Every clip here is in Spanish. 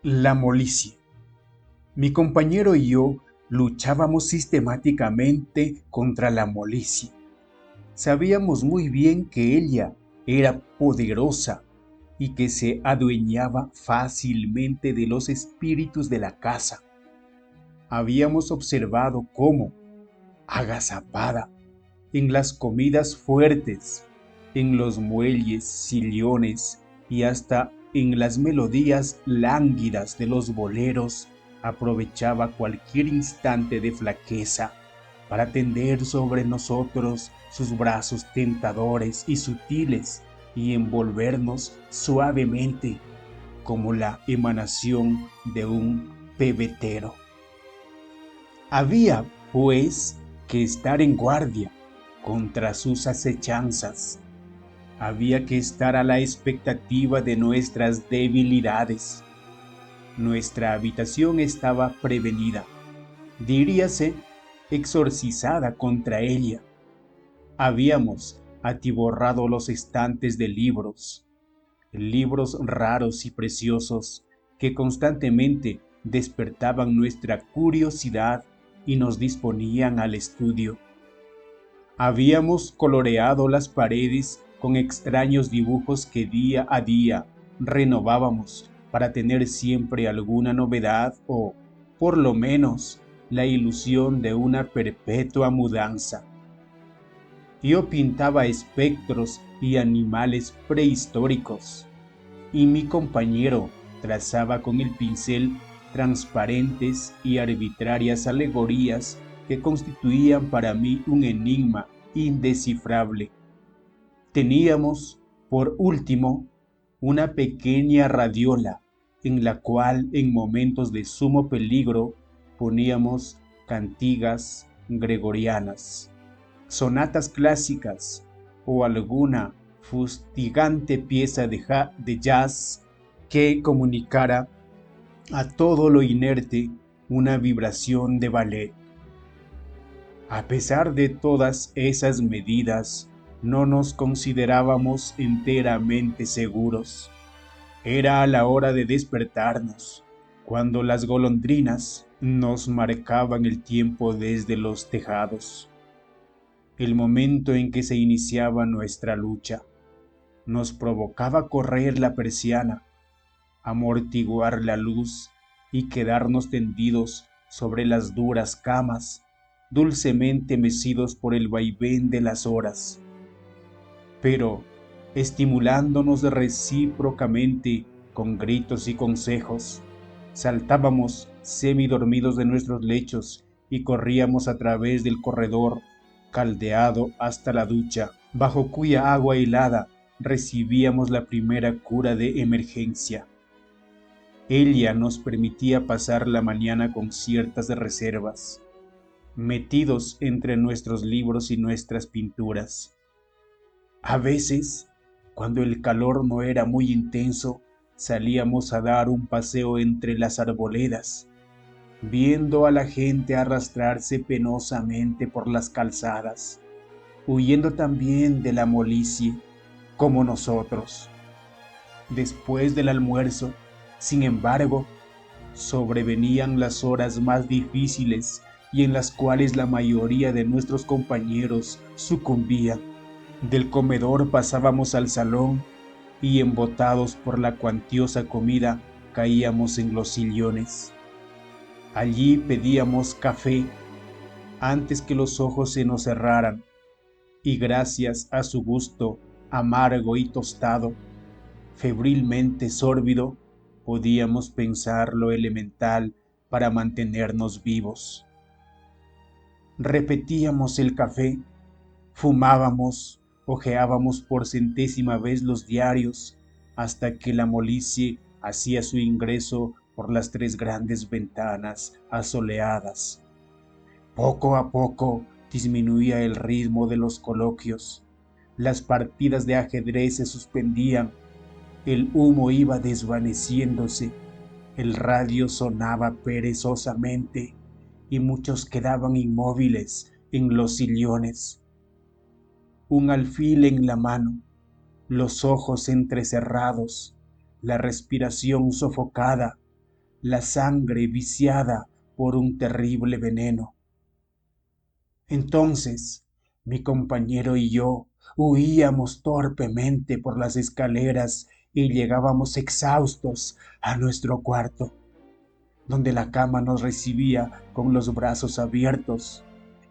La molicie. Mi compañero y yo luchábamos sistemáticamente contra la molicie. Sabíamos muy bien que ella era poderosa y que se adueñaba fácilmente de los espíritus de la casa. Habíamos observado cómo, agazapada, en las comidas fuertes, en los muelles, sillones y hasta en las melodías lánguidas de los boleros, aprovechaba cualquier instante de flaqueza para tender sobre nosotros sus brazos tentadores y sutiles y envolvernos suavemente como la emanación de un pebetero. Había, pues, que estar en guardia contra sus acechanzas. Había que estar a la expectativa de nuestras debilidades. Nuestra habitación estaba prevenida, diríase, exorcizada contra ella. Habíamos atiborrado los estantes de libros raros y preciosos que constantemente despertaban nuestra curiosidad y nos disponían al estudio. Habíamos coloreado las paredes con extraños dibujos que día a día renovábamos para tener siempre alguna novedad o, por lo menos, la ilusión de una perpetua mudanza. Yo pintaba espectros y animales prehistóricos, y mi compañero trazaba con el pincel transparentes y arbitrarias alegorías que constituían para mí un enigma indescifrable. Teníamos, por último, una pequeña radiola en la cual en momentos de sumo peligro poníamos cantigas gregorianas, sonatas clásicas o alguna fustigante pieza de jazz que comunicara a todo lo inerte una vibración de ballet. A pesar de todas esas medidas, no nos considerábamos enteramente seguros. Era a la hora de despertarnos, cuando las golondrinas nos marcaban el tiempo desde los tejados, el momento en que se iniciaba nuestra lucha. Nos provocaba correr la persiana, amortiguar la luz y quedarnos tendidos sobre las duras camas, dulcemente mecidos por el vaivén de las horas. Pero, estimulándonos recíprocamente con gritos y consejos, saltábamos semidormidos de nuestros lechos y corríamos a través del corredor caldeado hasta la ducha, bajo cuya agua helada recibíamos la primera cura de emergencia. Ella nos permitía pasar la mañana con ciertas reservas, metidos entre nuestros libros y nuestras pinturas. A veces, cuando el calor no era muy intenso, salíamos a dar un paseo entre las arboledas, viendo a la gente arrastrarse penosamente por las calzadas, huyendo también de la molicie, como nosotros. Después del almuerzo, sin embargo, sobrevenían las horas más difíciles y en las cuales la mayoría de nuestros compañeros sucumbían. Del comedor pasábamos al salón y embotados por la cuantiosa comida caíamos en los sillones. Allí pedíamos café antes que los ojos se nos cerraran y gracias a su gusto amargo y tostado, febrilmente sórbido, podíamos pensar lo elemental para mantenernos vivos. Repetíamos el café, fumábamos, hojeábamos por centésima vez los diarios, hasta que la molicie hacía su ingreso por las tres grandes ventanas asoleadas. Poco a poco disminuía el ritmo de los coloquios, las partidas de ajedrez se suspendían, el humo iba desvaneciéndose, el radio sonaba perezosamente y muchos quedaban inmóviles en los sillones, un alfil en la mano, los ojos entrecerrados, la respiración sofocada, la sangre viciada por un terrible veneno. Entonces, mi compañero y yo huíamos torpemente por las escaleras y llegábamos exhaustos a nuestro cuarto, donde la cama nos recibía con los brazos abiertos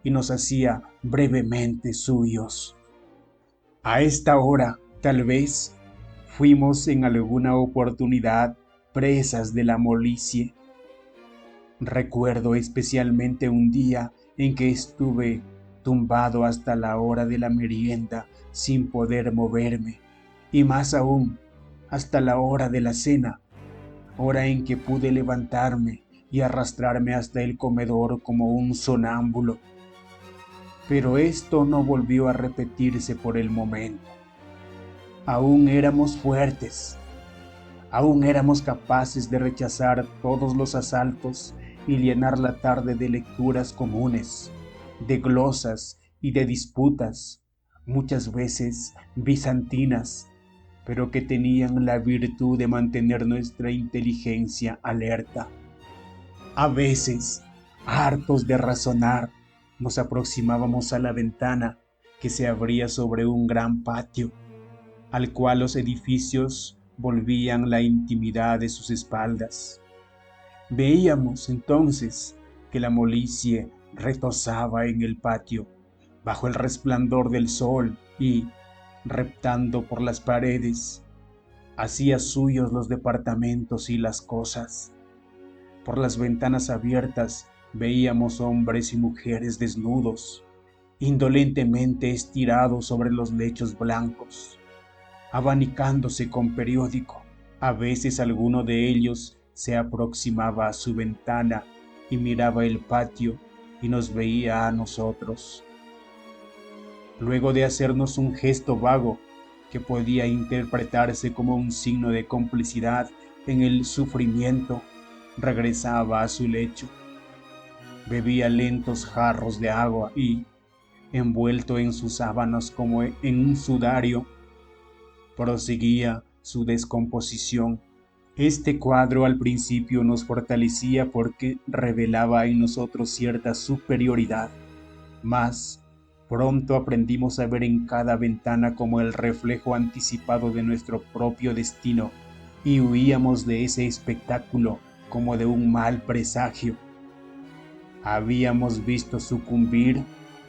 y nos hacía brevemente suyos. A esta hora, tal vez, fuimos en alguna oportunidad presas de la molicie. Recuerdo especialmente un día en que estuve tumbado hasta la hora de la merienda sin poder moverme, y más aún hasta la hora de la cena, hora en que pude levantarme y arrastrarme hasta el comedor como un sonámbulo. Pero esto no volvió a repetirse por el momento. Aún éramos fuertes, aún éramos capaces de rechazar todos los asaltos y llenar la tarde de lecturas comunes, de glosas y de disputas, muchas veces bizantinas, pero que tenían la virtud de mantener nuestra inteligencia alerta. A veces, hartos de razonar, nos aproximábamos a la ventana que se abría sobre un gran patio, al cual los edificios volvían la intimidad de sus espaldas. Veíamos entonces que la molicie retozaba en el patio, bajo el resplandor del sol y, reptando por las paredes, hacía suyos los departamentos y las cosas. Por las ventanas abiertas veíamos hombres y mujeres desnudos, indolentemente estirados sobre los lechos blancos, abanicándose con periódico. A veces alguno de ellos se aproximaba a su ventana y miraba el patio y nos veía a nosotros. Luego de hacernos un gesto vago que podía interpretarse como un signo de complicidad en el sufrimiento, regresaba a su lecho, bebía lentos jarros de agua y, envuelto en sus sábanas como en un sudario, proseguía su descomposición. Este cuadro al principio nos fortalecía porque revelaba en nosotros cierta superioridad, mas pronto aprendimos a ver en cada ventana como el reflejo anticipado de nuestro propio destino y huíamos de ese espectáculo como de un mal presagio. Habíamos visto sucumbir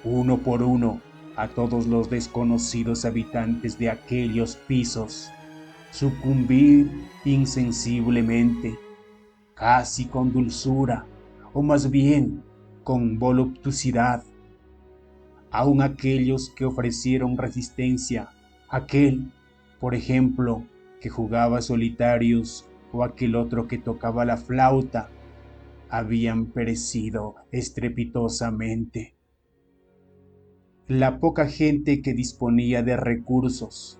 uno por uno a todos los desconocidos habitantes de aquellos pisos, sucumbir insensiblemente, casi con dulzura, o más bien con voluptuosidad. Aun aquellos que ofrecieron resistencia, aquel, por ejemplo, que jugaba solitarios o aquel otro que tocaba la flauta, habían perecido estrepitosamente. La poca gente que disponía de recursos,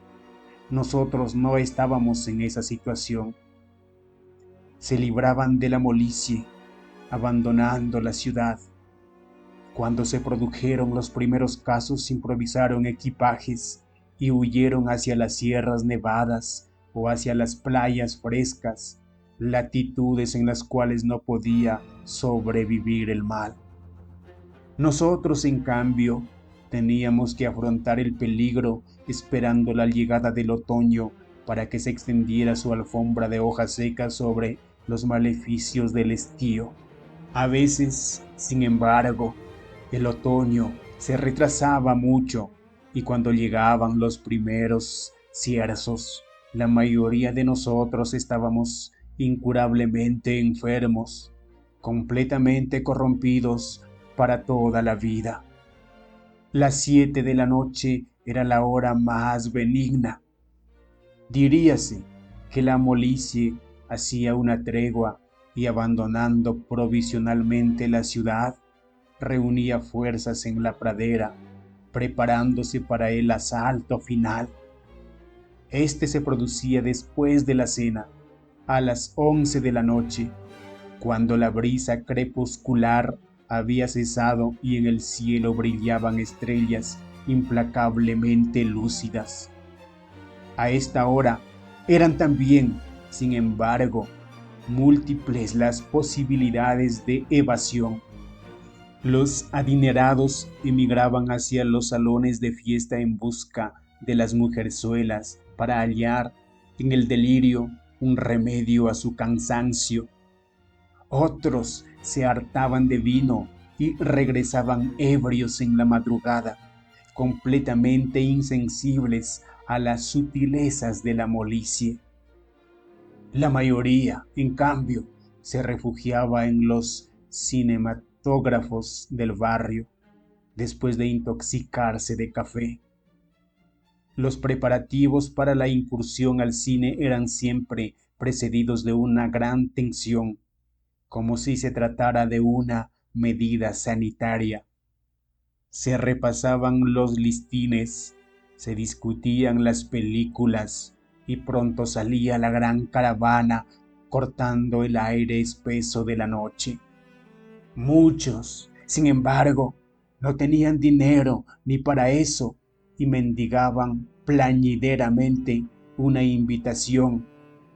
nosotros no estábamos en esa situación. Se libraban de la molicie, abandonando la ciudad. Cuando se produjeron los primeros casos, improvisaron equipajes y huyeron hacia las sierras nevadas o hacia las playas frescas, latitudes en las cuales no podía sobrevivir el mal. Nosotros, en cambio, teníamos que afrontar el peligro esperando la llegada del otoño para que se extendiera su alfombra de hojas secas sobre los maleficios del estío. A veces, sin embargo, el otoño se retrasaba mucho y cuando llegaban los primeros cierzos, la mayoría de nosotros estábamos incurablemente enfermos, completamente corrompidos para toda la vida. Las 7 de la noche era la hora más benigna. Diríase que la molicie hacía una tregua y abandonando provisionalmente la ciudad, reunía fuerzas en la pradera, preparándose para el asalto final. Este se producía después de la cena, a las 11 de la noche, cuando la brisa crepuscular había cesado y en el cielo brillaban estrellas implacablemente lúcidas. A esta hora eran también, sin embargo, múltiples las posibilidades de evasión. Los adinerados emigraban hacia los salones de fiesta en busca de las mujerzuelas para hallar en el delirio un remedio a su cansancio. Otros se hartaban de vino y regresaban ebrios en la madrugada, completamente insensibles a las sutilezas de la molicie. La mayoría, en cambio, se refugiaba en los cinematógrafos del barrio después de intoxicarse de café. Los preparativos para la incursión al cine eran siempre precedidos de una gran tensión, como si se tratara de una medida sanitaria. Se repasaban los listines, se discutían las películas y pronto salía la gran caravana cortando el aire espeso de la noche. Muchos, sin embargo, no tenían dinero ni para eso y mendigaban plañideramente una invitación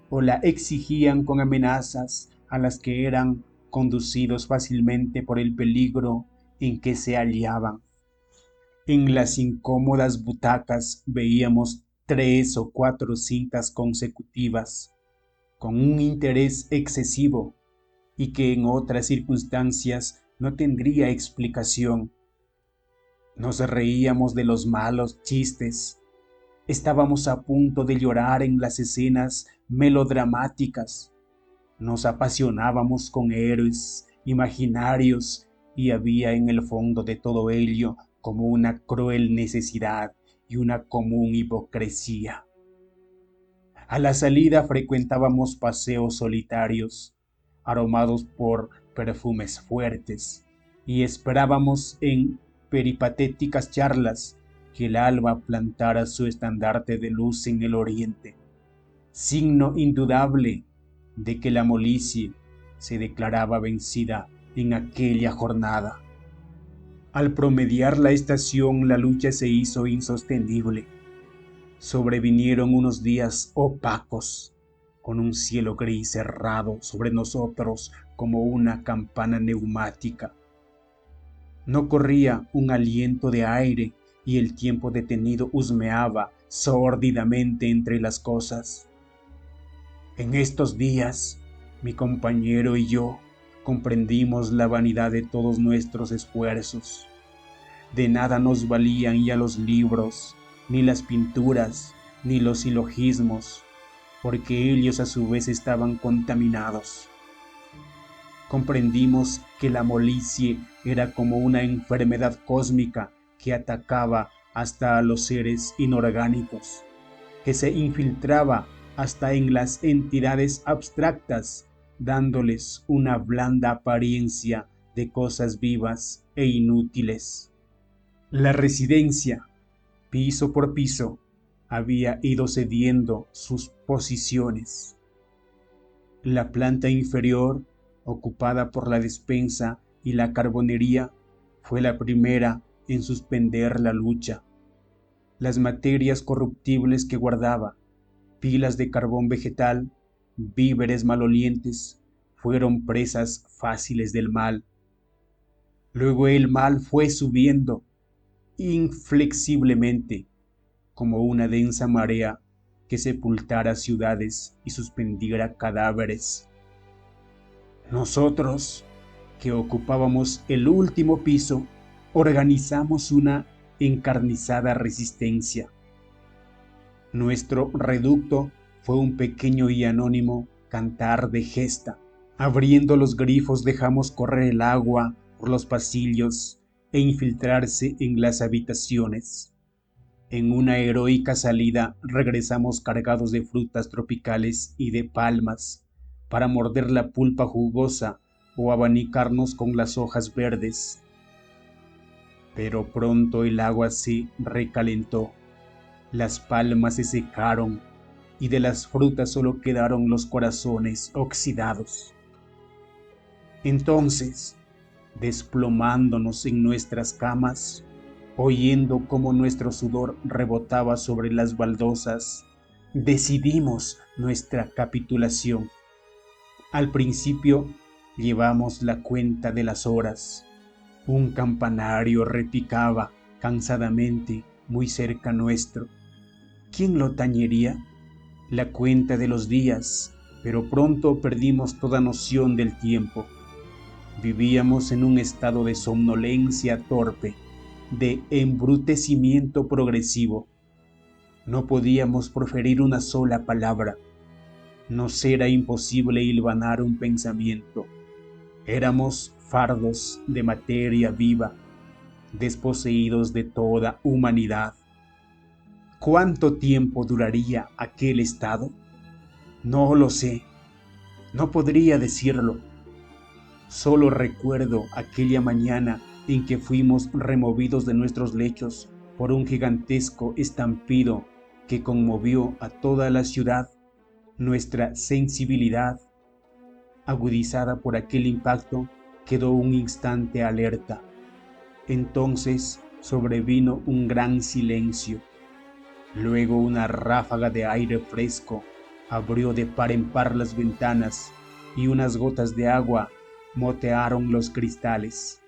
o la exigían con amenazas a las que eran conducidos fácilmente por el peligro en que se hallaban. En las incómodas butacas veíamos 3 o 4 cintas consecutivas, con un interés excesivo y que en otras circunstancias no tendría explicación. Nos reíamos de los malos chistes. Estábamos a punto de llorar en las escenas melodramáticas. Nos apasionábamos con héroes imaginarios y había en el fondo de todo ello como una cruel necesidad y una común hipocresía. A la salida frecuentábamos paseos solitarios, aromados por perfumes fuertes, y esperábamos en peripatéticas charlas que el alba plantara su estandarte de luz en el oriente, signo indudable de que la molicie se declaraba vencida en aquella jornada. Al promediar la estación, la lucha se hizo insostenible. Sobrevinieron unos días opacos, con un cielo gris cerrado sobre nosotros como una campana neumática. No corría un aliento de aire y el tiempo detenido husmeaba sórdidamente entre las cosas. En estos días, mi compañero y yo comprendimos la vanidad de todos nuestros esfuerzos. De nada nos valían ya los libros, ni las pinturas, ni los silogismos, porque ellos a su vez estaban contaminados. Comprendimos que la molicie era como una enfermedad cósmica que atacaba hasta a los seres inorgánicos, que se infiltraba hasta en las entidades abstractas, dándoles una blanda apariencia de cosas vivas e inútiles. La residencia, piso por piso, había ido cediendo sus posiciones. La planta inferior, ocupada por la despensa y la carbonería, fue la primera en suspender la lucha. Las materias corruptibles que guardaba, pilas de carbón vegetal, víveres malolientes, fueron presas fáciles del mal. Luego el mal fue subiendo inflexiblemente, como una densa marea que sepultara ciudades y suspendiera cadáveres. Nosotros, que ocupábamos el último piso, organizamos una encarnizada resistencia. Nuestro reducto fue un pequeño y anónimo cantar de gesta. Abriendo los grifos dejamos correr el agua por los pasillos e infiltrarse en las habitaciones. En una heroica salida regresamos cargados de frutas tropicales y de palmas para morder la pulpa jugosa o abanicarnos con las hojas verdes. Pero pronto el agua se recalentó, las palmas se secaron y de las frutas solo quedaron los corazones oxidados. Entonces, desplomándonos en nuestras camas, oyendo cómo nuestro sudor rebotaba sobre las baldosas, decidimos nuestra capitulación. Al principio llevamos la cuenta de las horas. Un campanario repicaba cansadamente muy cerca nuestro. ¿Quién lo tañería? La cuenta de los días, pero pronto perdimos toda noción del tiempo. Vivíamos en un estado de somnolencia torpe, de embrutecimiento progresivo. No podíamos proferir una sola palabra. Nos era imposible hilvanar un pensamiento. Éramos fardos de materia viva, desposeídos de toda humanidad. ¿Cuánto tiempo duraría aquel estado? No lo sé, no podría decirlo. Solo recuerdo aquella mañana en que fuimos removidos de nuestros lechos por un gigantesco estampido que conmovió a toda la ciudad. Nuestra sensibilidad, agudizada por aquel impacto, quedó un instante alerta. Entonces sobrevino un gran silencio. Luego una ráfaga de aire fresco abrió de par en par las ventanas y unas gotas de agua motearon los cristales.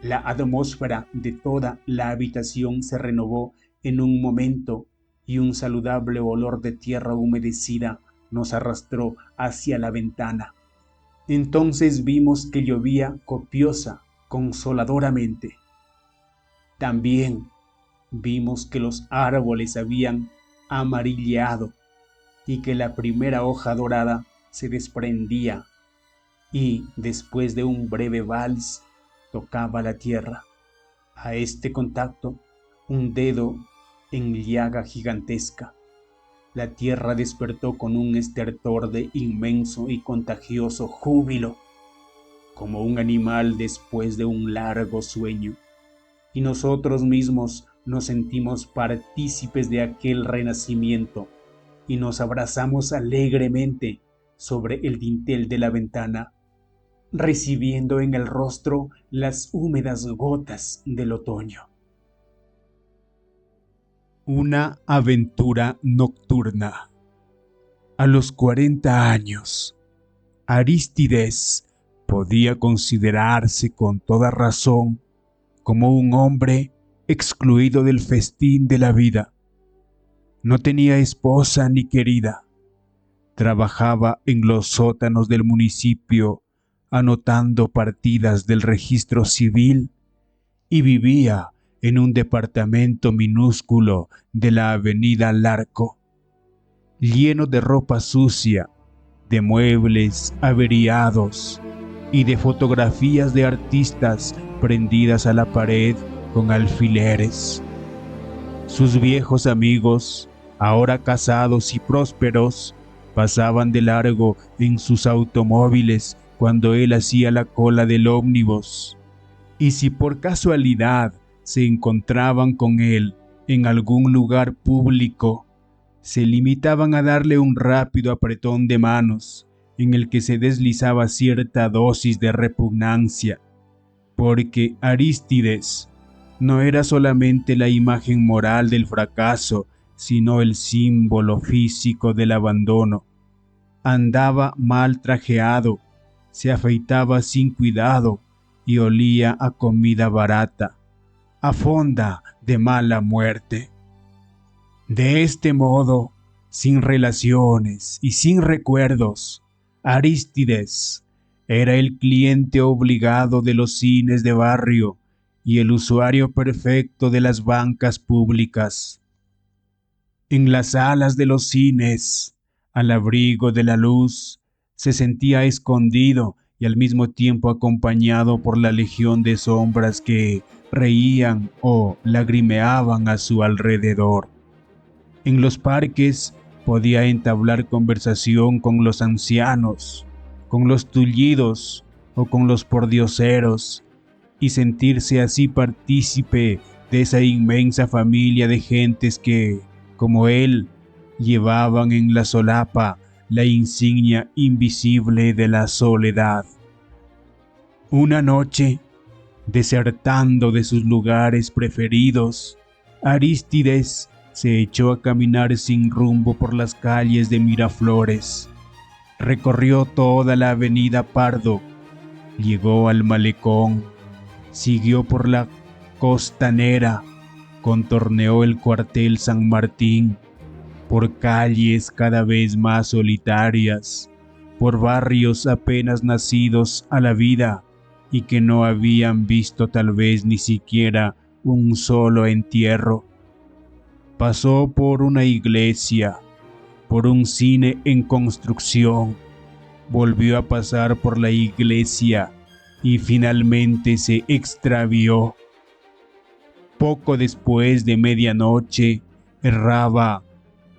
La atmósfera de toda la habitación se renovó en un momento y un saludable olor de tierra humedecida nos arrastró hacia la ventana. Entonces vimos que llovía copiosa, consoladoramente. También vimos que los árboles habían amarilleado y que la primera hoja dorada se desprendía y, después de un breve vals, tocaba la tierra. A este contacto, un dedo en llaga gigantesca. La tierra despertó con un estertor de inmenso y contagioso júbilo, como un animal después de un largo sueño, y nosotros mismos nos sentimos partícipes de aquel renacimiento y nos abrazamos alegremente sobre el dintel de la ventana, recibiendo en el rostro las húmedas gotas del otoño. Una aventura nocturna. A los 40 años, Arístides podía considerarse con toda razón como un hombre excluido del festín de la vida. No tenía esposa ni querida. Trabajaba en los sótanos del municipio anotando partidas del registro civil y vivía en un departamento minúsculo de la avenida Larco, lleno de ropa sucia, de muebles averiados y de fotografías de artistas prendidas a la pared con alfileres. Sus viejos amigos, ahora casados y prósperos, pasaban de largo en sus automóviles cuando él hacía la cola del ómnibus. Y si por casualidad se encontraban con él en algún lugar público, se limitaban a darle un rápido apretón de manos en el que se deslizaba cierta dosis de repugnancia, porque Arístides no era solamente la imagen moral del fracaso, sino el símbolo físico del abandono. Andaba mal trajeado, se afeitaba sin cuidado y olía a comida barata, a fonda de mala muerte. De este modo, sin relaciones y sin recuerdos, Arístides era el cliente obligado de los cines de barrio y el usuario perfecto de las bancas públicas. En las salas de los cines, al abrigo de la luz, se sentía escondido y al mismo tiempo acompañado por la legión de sombras que reían o lagrimeaban a su alrededor. En los parques podía entablar conversación con los ancianos, con los tullidos o con los pordioseros y sentirse así partícipe de esa inmensa familia de gentes que, como él, llevaban en la solapa la insignia invisible de la soledad. Una noche, desertando de sus lugares preferidos, Arístides se echó a caminar sin rumbo por las calles de Miraflores. Recorrió toda la avenida Pardo, llegó al malecón, siguió por la Costanera, contorneó el cuartel San Martín, por calles cada vez más solitarias, por barrios apenas nacidos a la vida y que no habían visto tal vez ni siquiera un solo entierro. Pasó por una iglesia, por un cine en construcción, volvió a pasar por la iglesia y finalmente se extravió. Poco después de medianoche, erraba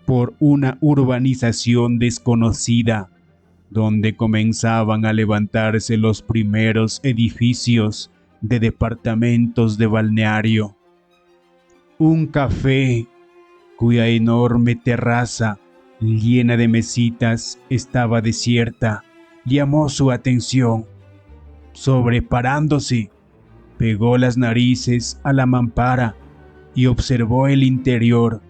por una urbanización desconocida, donde comenzaban a levantarse los primeros edificios de departamentos de balneario. Un café, cuya enorme terraza, llena de mesitas, estaba desierta, llamó su atención. Sobreparándose, pegó las narices a la mampara y observó el interior.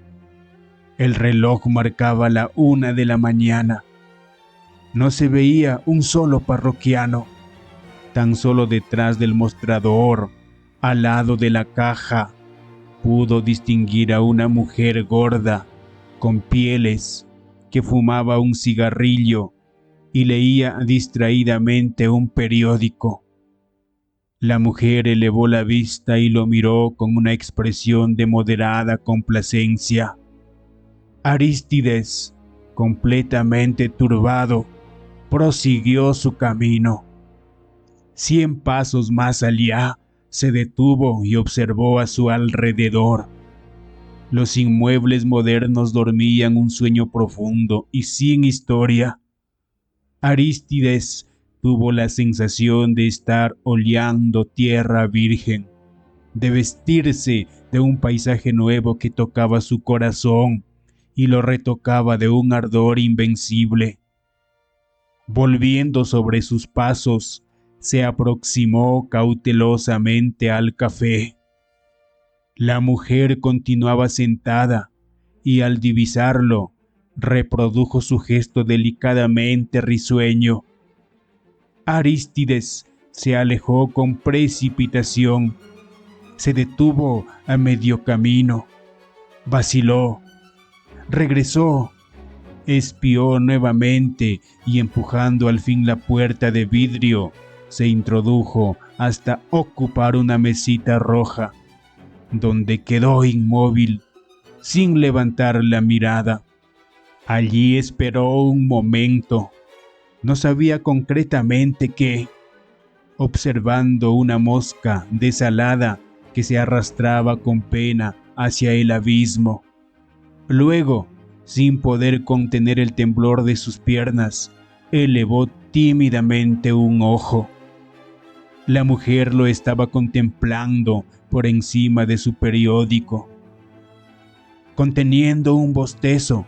El reloj marcaba la 1 de la mañana. No se veía un solo parroquiano. Tan solo detrás del mostrador, al lado de la caja, pudo distinguir a una mujer gorda, con pieles, que fumaba un cigarrillo y leía distraídamente un periódico. La mujer elevó la vista y lo miró con una expresión de moderada complacencia. Arístides, completamente turbado, prosiguió su camino. 100 pasos más allá, se detuvo y observó a su alrededor. Los inmuebles modernos dormían un sueño profundo y sin historia. Arístides tuvo la sensación de estar oleando tierra virgen, de vestirse de un paisaje nuevo que tocaba su corazón y lo retocaba de un ardor invencible. Volviendo sobre sus pasos, se aproximó cautelosamente al café. La mujer continuaba sentada y al divisarlo, reprodujo su gesto delicadamente risueño. Arístides se alejó con precipitación. Se detuvo a medio camino. Vaciló. Regresó. Espió nuevamente y empujando al fin la puerta de vidrio, se introdujo hasta ocupar una mesita roja, donde quedó inmóvil, sin levantar la mirada. Allí esperó un momento, no sabía concretamente qué, observando una mosca desalada que se arrastraba con pena hacia el abismo. Luego, sin poder contener el temblor de sus piernas, elevó tímidamente un ojo. La mujer lo estaba contemplando por encima de su periódico. Conteniendo un bostezo,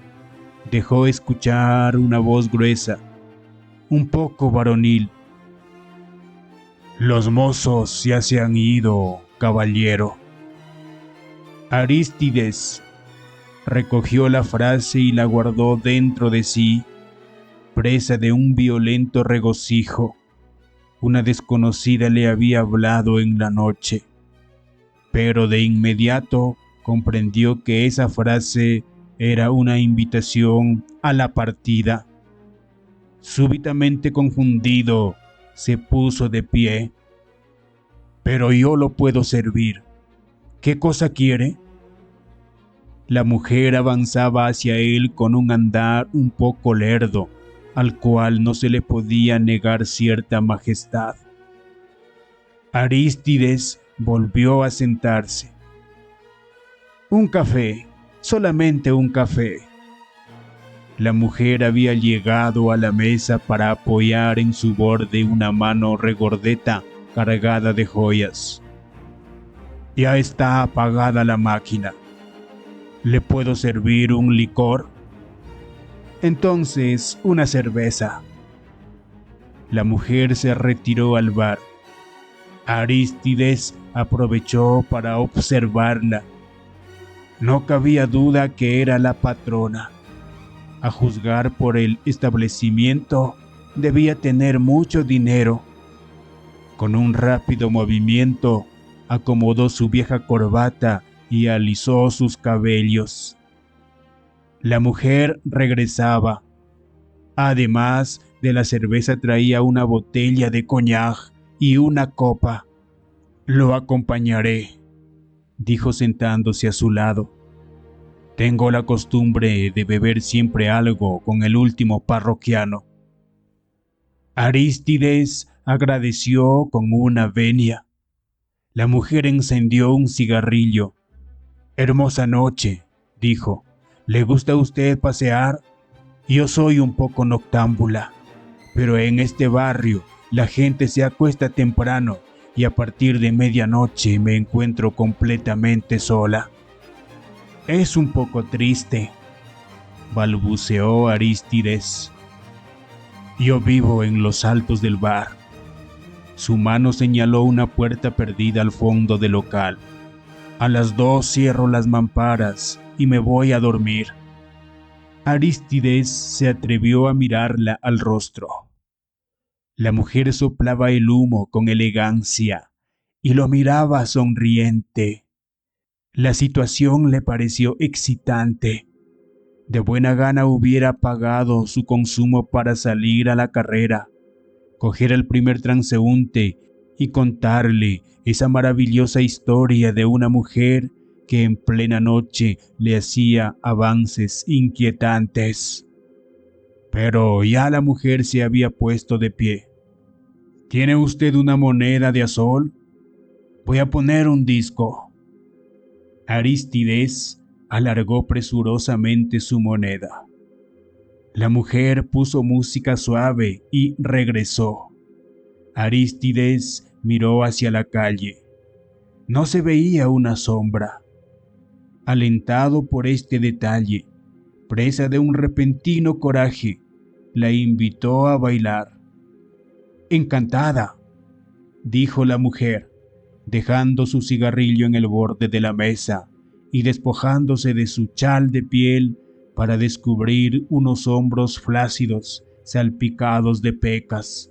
dejó escuchar una voz gruesa, un poco varonil. «Los mozos ya se han ido, caballero». Arístides recogió la frase y la guardó dentro de sí, presa de un violento regocijo. Una desconocida le había hablado en la noche, pero de inmediato comprendió que esa frase era una invitación a la partida. Súbitamente confundido, se puso de pie. «Pero yo lo puedo servir. ¿Qué cosa quiere?». La mujer avanzaba hacia él con un andar un poco lerdo, al cual no se le podía negar cierta majestad. Arístides volvió a sentarse. «Un café, solamente un café». La mujer había llegado a la mesa para apoyar en su borde una mano regordeta cargada de joyas. «Ya está apagada la máquina. ¿Le puedo servir un licor?». «Entonces, una cerveza». La mujer se retiró al bar. Arístides aprovechó para observarla. No cabía duda que era la patrona. A juzgar por el establecimiento, debía tener mucho dinero. Con un rápido movimiento, acomodó su vieja corbata y alisó sus cabellos. La mujer regresaba. Además de la cerveza traía una botella de coñac y una copa. Lo acompañaré, dijo sentándose a su lado. Tengo la costumbre de beber siempre algo con el último parroquiano. Arístides agradeció con una venia. La mujer encendió un cigarrillo. Hermosa noche, dijo. ¿Le gusta a usted pasear? Yo soy un poco noctámbula, pero en este barrio la gente se acuesta temprano y a partir de medianoche me encuentro completamente sola. Es un poco triste, balbuceó Arístides. Yo vivo en los altos del bar. Su mano señaló una puerta perdida al fondo del local. A las 2 cierro las mamparas y me voy a dormir. Arístides se atrevió a mirarla al rostro. La mujer soplaba el humo con elegancia y lo miraba sonriente. La situación le pareció excitante. De buena gana hubiera pagado su consumo para salir a la carrera, coger al primer transeúnte y contarle esa maravillosa historia de una mujer que en plena noche le hacía avances inquietantes. Pero ya la mujer se había puesto de pie. ¿Tiene usted una moneda de azul? Voy a poner un disco. Arístides alargó presurosamente su moneda. La mujer puso música suave y regresó. Arístides miró hacia la calle. No se veía una sombra. Alentado por este detalle, presa de un repentino coraje, la invitó a bailar. Encantada, dijo la mujer, dejando su cigarrillo en el borde de la mesa y despojándose de su chal de piel para descubrir unos hombros flácidos salpicados de pecas.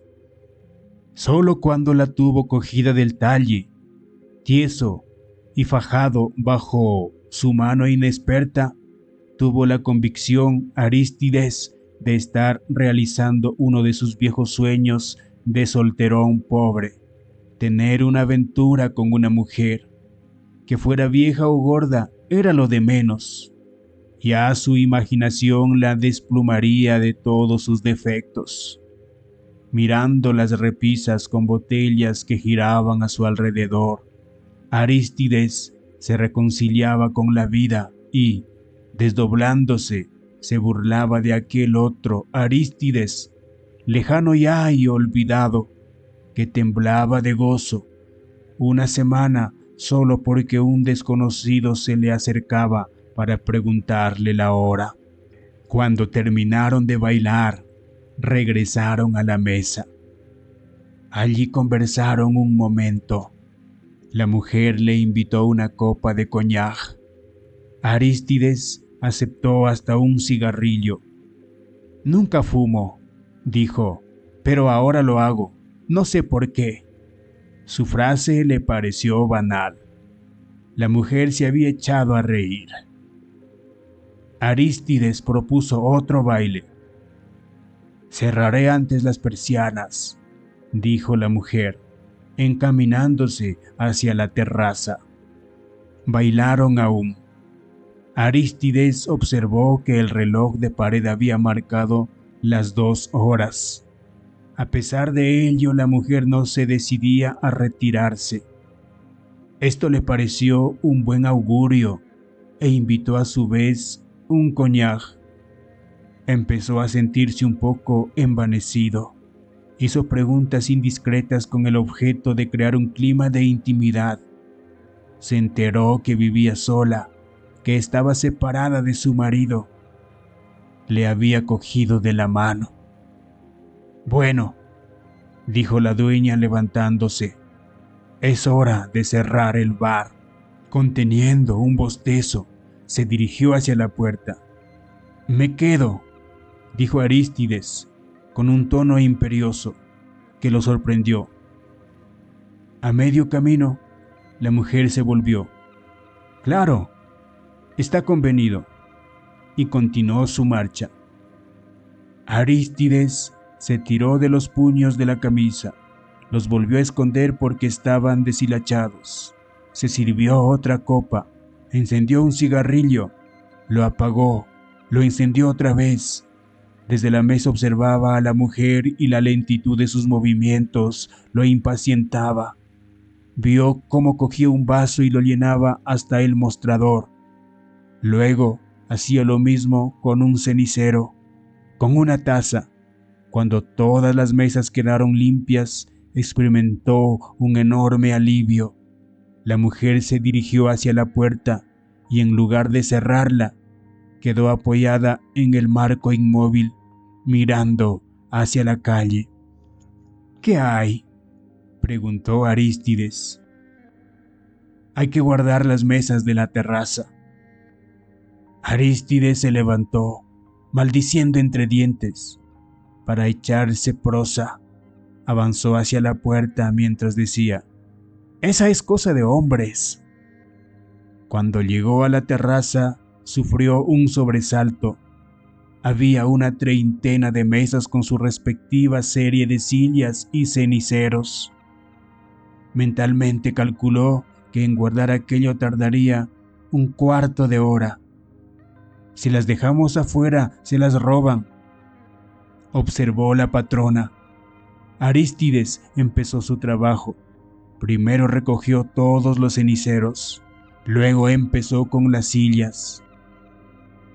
Solo cuando la tuvo cogida del talle, tieso y fajado bajo su mano inexperta, tuvo la convicción Arístides de estar realizando uno de sus viejos sueños de solterón pobre, tener una aventura con una mujer. Que fuera vieja o gorda era lo de menos. Ya su imaginación la desplumaría de todos sus defectos. Mirando las repisas con botellas que giraban a su alrededor, Arístides se reconciliaba con la vida y, desdoblándose, se burlaba de aquel otro Arístides, lejano ya y olvidado, que temblaba de gozo. Una semana solo porque un desconocido se le acercaba para preguntarle la hora. Cuando terminaron de bailar, regresaron a la mesa. Allí conversaron un momento. La mujer le invitó una copa de coñac. Arístides aceptó hasta un cigarrillo. Nunca fumo, dijo, pero ahora lo hago. No sé por qué. Su frase le pareció banal. La mujer se había echado a reír. Arístides propuso otro baile. Cerraré antes las persianas, dijo la mujer, encaminándose hacia la terraza. Bailaron aún. Arístides observó que el reloj de pared había marcado las 2 horas. A pesar de ello, la mujer no se decidía a retirarse. Esto le pareció un buen augurio e invitó a su vez un coñac. Empezó a sentirse un poco envanecido. Hizo preguntas indiscretas con el objeto de crear un clima de intimidad. Se enteró que vivía sola, que estaba separada de su marido. Le había cogido de la mano. Bueno, dijo la dueña levantándose, es hora de cerrar el bar. Conteniendo un bostezo, se dirigió hacia la puerta. Me quedo, dijo Arístides con un tono imperioso que lo sorprendió. A medio camino, la mujer se volvió. Claro, está convenido, y continuó su marcha. Arístides se tiró de los puños de la camisa, los volvió a esconder porque estaban deshilachados. Se sirvió otra copa, encendió un cigarrillo, lo apagó, lo encendió otra vez. Desde la mesa observaba a la mujer y la lentitud de sus movimientos lo impacientaba. Vio cómo cogía un vaso y lo llenaba hasta el mostrador. Luego hacía lo mismo con un cenicero, con una taza. Cuando todas las mesas quedaron limpias, experimentó un enorme alivio. La mujer se dirigió hacia la puerta y en lugar de cerrarla, quedó apoyada en el marco inmóvil, mirando hacia la calle. ¿Qué hay?, preguntó Arístides. Hay que guardar las mesas de la terraza. Arístides se levantó, maldiciendo entre dientes. Para echarse prosa, avanzó hacia la puerta mientras decía: «Esa es cosa de hombres». Cuando llegó a la terraza, sufrió un sobresalto. Había una treintena de mesas con su respectiva serie de sillas y ceniceros. Mentalmente calculó que en guardar aquello tardaría un cuarto de hora. Si las dejamos afuera, se las roban, observó la patrona. Arístides empezó su trabajo. Primero recogió todos los ceniceros, luego empezó con las sillas.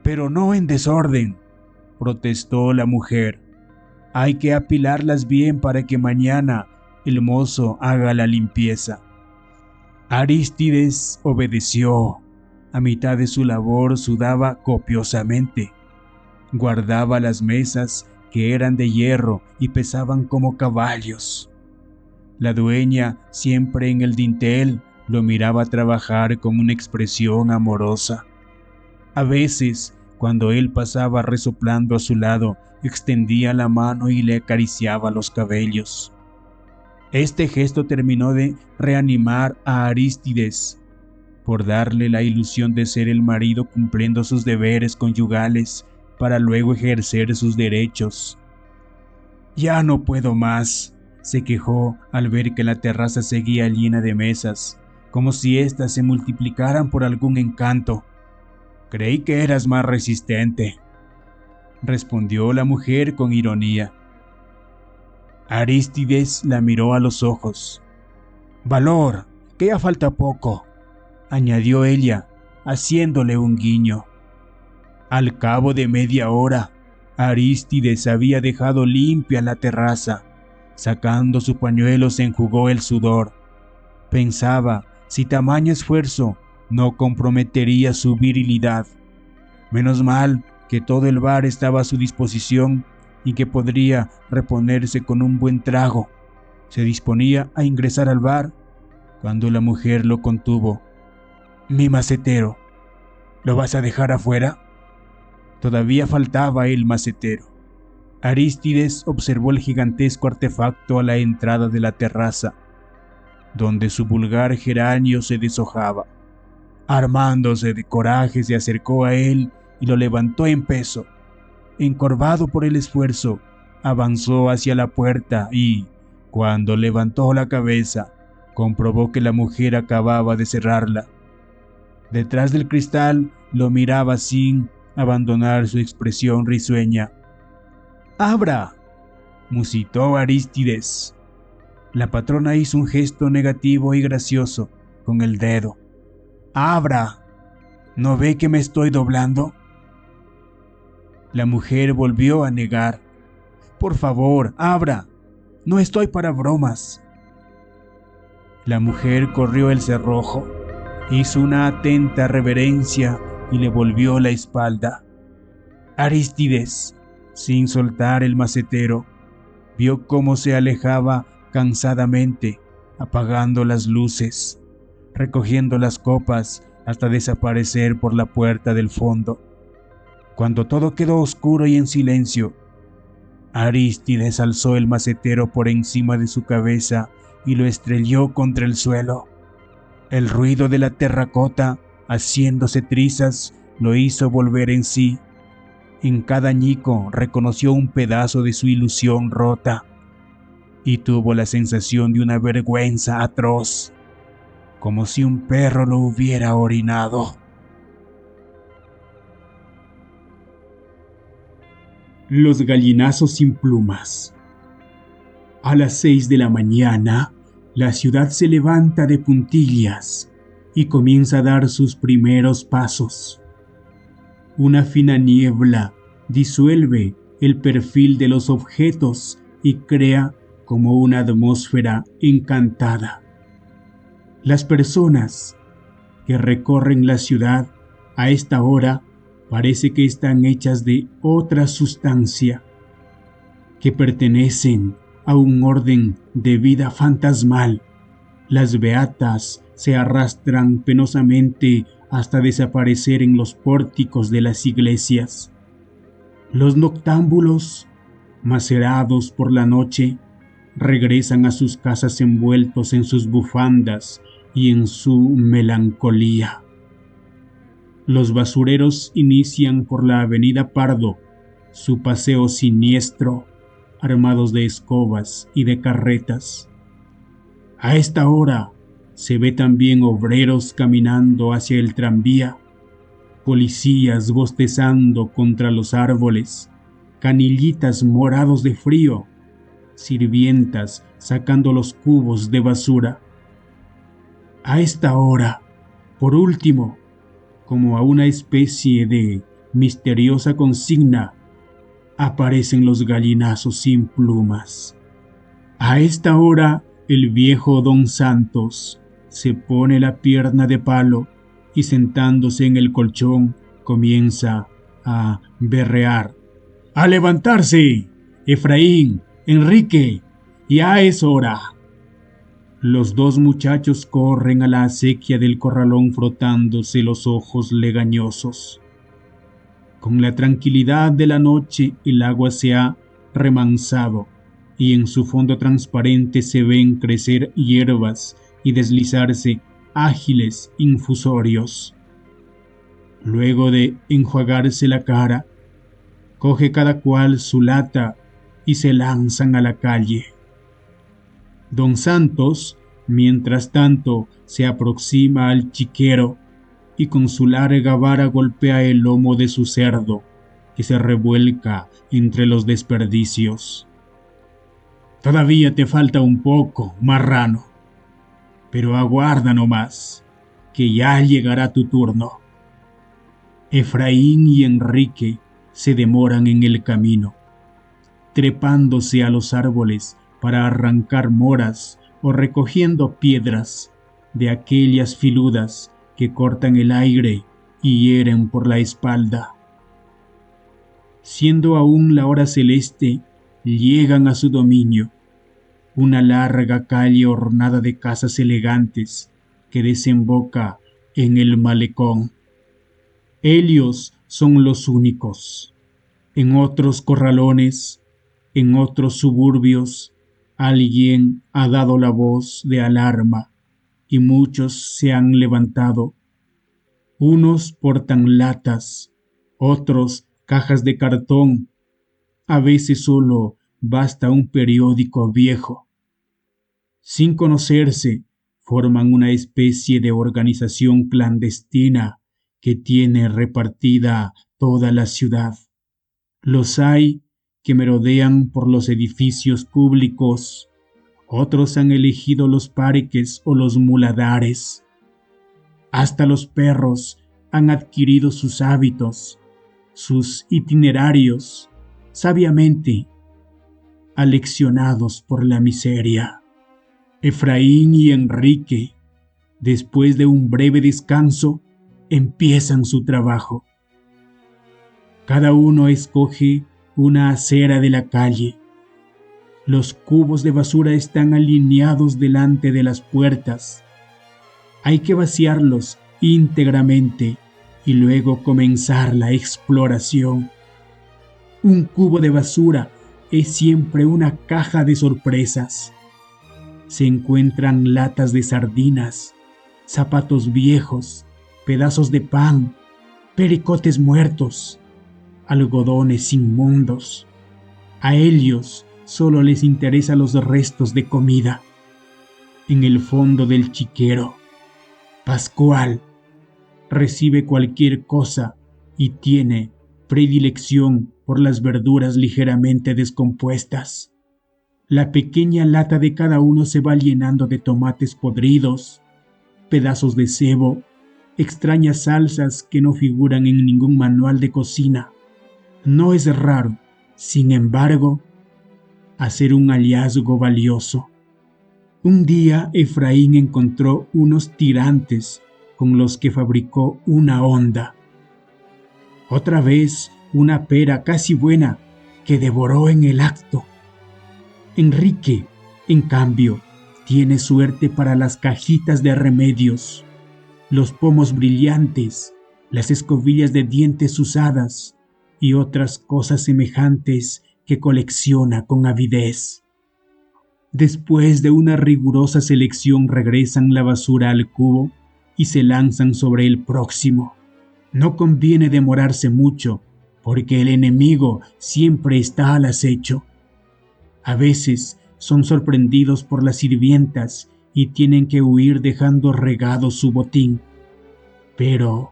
Pero no en desorden, protestó la mujer. Hay que apilarlas bien para que mañana el mozo haga la limpieza. Arístides obedeció. A mitad de su labor sudaba copiosamente. Guardaba las mesas, que eran de hierro y pesaban como caballos. La dueña, siempre en el dintel, lo miraba trabajar con una expresión amorosa. A veces, cuando él pasaba resoplando a su lado, extendía la mano y le acariciaba los cabellos. Este gesto terminó de reanimar a Arístides, por darle la ilusión de ser el marido cumpliendo sus deberes conyugales para luego ejercer sus derechos. «Ya no puedo más», se quejó al ver que la terraza seguía llena de mesas, como si éstas se multiplicaran por algún encanto. «Creí que eras más resistente», respondió la mujer con ironía. Arístides la miró a los ojos. «Valor, que ya falta poco», añadió ella, haciéndole un guiño. Al cabo de media hora, Arístides había dejado limpia la terraza. Sacando su pañuelo se enjugó el sudor. Pensaba si tamaño esfuerzo no comprometería su virilidad. Menos mal que todo el bar estaba a su disposición y que podría reponerse con un buen trago. Se disponía a ingresar al bar cuando la mujer lo contuvo. «Mi macetero, ¿lo vas a dejar afuera?». Todavía faltaba el macetero. Arístides observó el gigantesco artefacto a la entrada de la terraza, donde su vulgar geranio se deshojaba. Armándose de coraje, se acercó a él y lo levantó en peso. Encorvado por el esfuerzo, avanzó hacia la puerta y, cuando levantó la cabeza, comprobó que la mujer acababa de cerrarla. Detrás del cristal lo miraba sin abandonar su expresión risueña. «¡Abra!», musitó Arístides. La patrona hizo un gesto negativo y gracioso con el dedo. «¡Abra! ¿No ve que me estoy doblando?». La mujer volvió a negar. «Por favor, abra. No estoy para bromas». La mujer corrió el cerrojo, hizo una atenta reverencia y le volvió la espalda. Arístides, sin soltar el macetero, vio cómo se alejaba cansadamente, apagando las luces, recogiendo las copas hasta desaparecer por la puerta del fondo. Cuando todo quedó oscuro y en silencio, Arístides alzó el macetero por encima de su cabeza y lo estrelló contra el suelo. El ruido de la terracota, haciéndose trizas, lo hizo volver en sí. En cada añico reconoció un pedazo de su ilusión rota y tuvo la sensación de una vergüenza atroz, como si un perro lo hubiera orinado. Los gallinazos sin plumas. A las 6 de la mañana, la ciudad se levanta de puntillas y comienza a dar sus primeros pasos. Una fina niebla disuelve el perfil de los objetos y crea como una atmósfera encantada. Las personas que recorren la ciudad a esta hora parece que están hechas de otra sustancia, que pertenecen a un orden de vida fantasmal. Las beatas se arrastran penosamente hasta desaparecer en los pórticos de las iglesias. Los noctámbulos, macerados por la noche, regresan a sus casas envueltos en sus bufandas y en su melancolía. Los basureros inician por la avenida Pardo su paseo siniestro, armados de escobas y de carretas. A esta hora se ve también obreros caminando hacia el tranvía, policías bostezando contra los árboles, canillitas morados de frío, sirvientas sacando los cubos de basura. A esta hora, por último, como a una especie de misteriosa consigna, aparecen los gallinazos sin plumas. A esta hora, el viejo Don Santos se pone la pierna de palo y sentándose en el colchón comienza a berrear. ¡A levantarse! Efraín, Enrique, ya es hora. Los dos muchachos corren a la acequia del corralón frotándose los ojos legañosos. Con la tranquilidad de la noche el agua se ha remansado y en su fondo transparente se ven crecer hierbas y deslizarse ágiles infusorios. Luego de enjuagarse la cara, coge cada cual su lata y se lanzan a la calle. Don Santos, mientras tanto, se aproxima al chiquero y con su larga vara golpea el lomo de su cerdo, que se revuelca entre los desperdicios. Todavía te falta un poco, marrano, pero aguarda nomás, que ya llegará tu turno. Efraín y Enrique se demoran en el camino, trepándose a los árboles para arrancar moras o recogiendo piedras de aquellas filudas que cortan el aire y hieren por la espalda. Siendo aún la hora celeste, llegan a su dominio, una larga calle ornada de casas elegantes que desemboca en el malecón. Ellos son los únicos. En otros corralones, en otros suburbios, alguien ha dado la voz de alarma y muchos se han levantado. Unos portan latas, otros cajas de cartón. A veces solo basta un periódico viejo. Sin conocerse, forman una especie de organización clandestina que tiene repartida toda la ciudad. Los hay que merodean por los edificios públicos, otros han elegido los parques o los muladares. Hasta los perros han adquirido sus hábitos, sus itinerarios, sabiamente aleccionados por la miseria. Efraín y Enrique, después de un breve descanso, empiezan su trabajo. Cada uno escoge una acera de la calle. Los cubos de basura están alineados delante de las puertas. Hay que vaciarlos íntegramente y luego comenzar la exploración. Un cubo de basura es siempre una caja de sorpresas. Se encuentran latas de sardinas, zapatos viejos, pedazos de pan, pericotes muertos, algodones inmundos. A ellos solo les interesan los restos de comida. En el fondo del chiquero, Pascual recibe cualquier cosa y tiene predilección por las verduras ligeramente descompuestas. La pequeña lata de cada uno se va llenando de tomates podridos, pedazos de cebo, extrañas salsas que no figuran en ningún manual de cocina. No es raro, sin embargo, hacer un hallazgo valioso. Un día Efraín encontró unos tirantes con los que fabricó una honda. Otra vez una pera casi buena que devoró en el acto. Enrique, en cambio, tiene suerte para las cajitas de remedios, los pomos brillantes, las escobillas de dientes usadas y otras cosas semejantes que colecciona con avidez. Después de una rigurosa selección regresan la basura al cubo y se lanzan sobre el próximo. No conviene demorarse mucho, porque el enemigo siempre está al acecho. A veces son sorprendidos por las sirvientas y tienen que huir dejando regado su botín. Pero,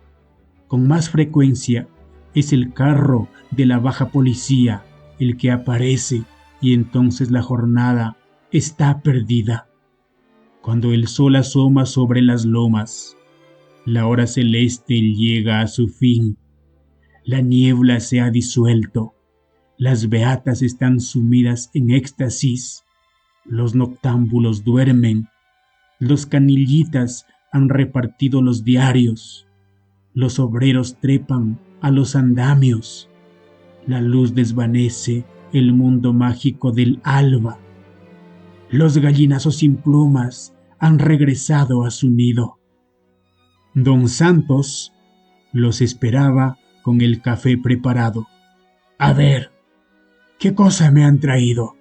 con más frecuencia, es el carro de la baja policía el que aparece y entonces la jornada está perdida. Cuando el sol asoma sobre las lomas, la hora celeste llega a su fin. La niebla se ha disuelto. Las beatas están sumidas en éxtasis. Los noctámbulos duermen. Los canillitas han repartido los diarios. Los obreros trepan a los andamios. La luz desvanece el mundo mágico del alba. Los gallinazos sin plumas han regresado a su nido. Don Santos los esperaba con el café preparado. A ver, ¿qué cosa me han traído?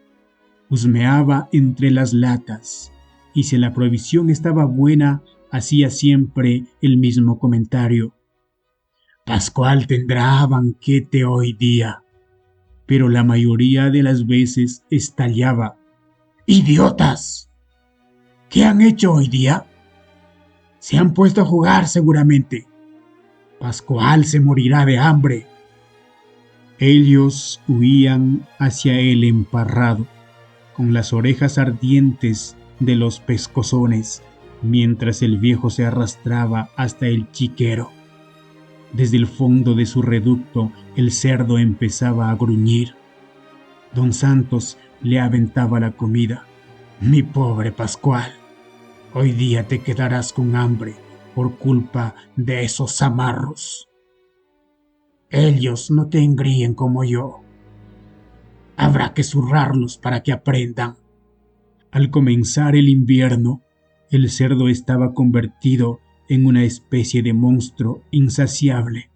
Husmeaba entre las latas, y si la provisión estaba buena, hacía siempre el mismo comentario. Pascual tendrá banquete hoy día, pero la mayoría de las veces estallaba. ¡Idiotas! ¿Qué han hecho hoy día? Se han puesto a jugar seguramente. Pascual se morirá de hambre. Ellos huían hacia el emparrado, con las orejas ardientes de los pescozones, mientras el viejo se arrastraba hasta el chiquero. Desde el fondo de su reducto el cerdo empezaba a gruñir. Don Santos le aventaba la comida. Mi pobre Pascual, hoy día te quedarás con hambre por culpa de esos zamarros. Ellos no te engríen como yo. Habrá que zurrarlos para que aprendan. Al comenzar el invierno, el cerdo estaba convertido en una especie de monstruo insaciable.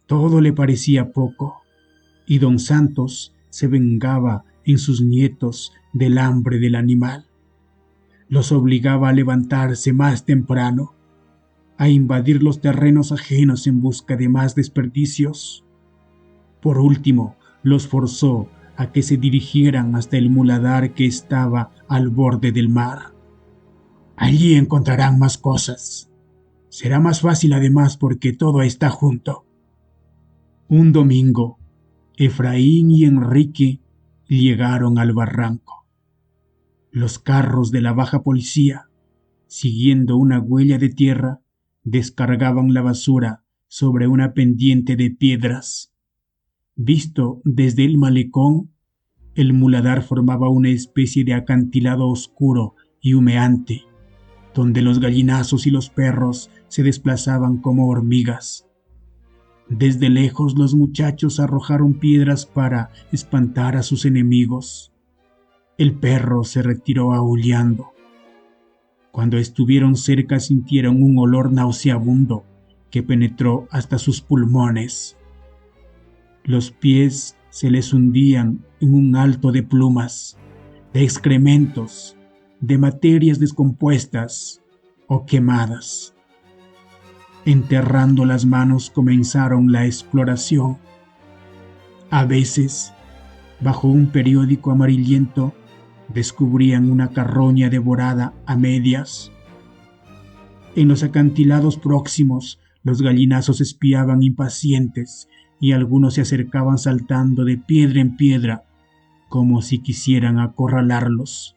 Todo le parecía poco, y don Santos se vengaba en sus nietos del hambre del animal. Los obligaba a levantarse más temprano, a invadir los terrenos ajenos en busca de más desperdicios. Por último, los forzó a que se dirigieran hasta el muladar que estaba al borde del mar. Allí encontrarán más cosas. Será más fácil además porque todo está junto. Un domingo, Efraín y Enrique llegaron al barranco. Los carros de la baja policía, siguiendo una huella de tierra, descargaban la basura sobre una pendiente de piedras. Visto desde el malecón, el muladar formaba una especie de acantilado oscuro y humeante, donde los gallinazos y los perros se desplazaban como hormigas. Desde lejos los muchachos arrojaron piedras para espantar a sus enemigos. El perro se retiró aullando. Cuando estuvieron cerca sintieron un olor nauseabundo que penetró hasta sus pulmones. Los pies se les hundían en un alto de plumas, de excrementos, de materias descompuestas o quemadas. Enterrando las manos comenzaron la exploración. A veces, bajo un periódico amarillento, descubrían una carroña devorada a medias. En los acantilados próximos, los gallinazos espiaban impacientes y algunos se acercaban saltando de piedra en piedra, como si quisieran acorralarlos.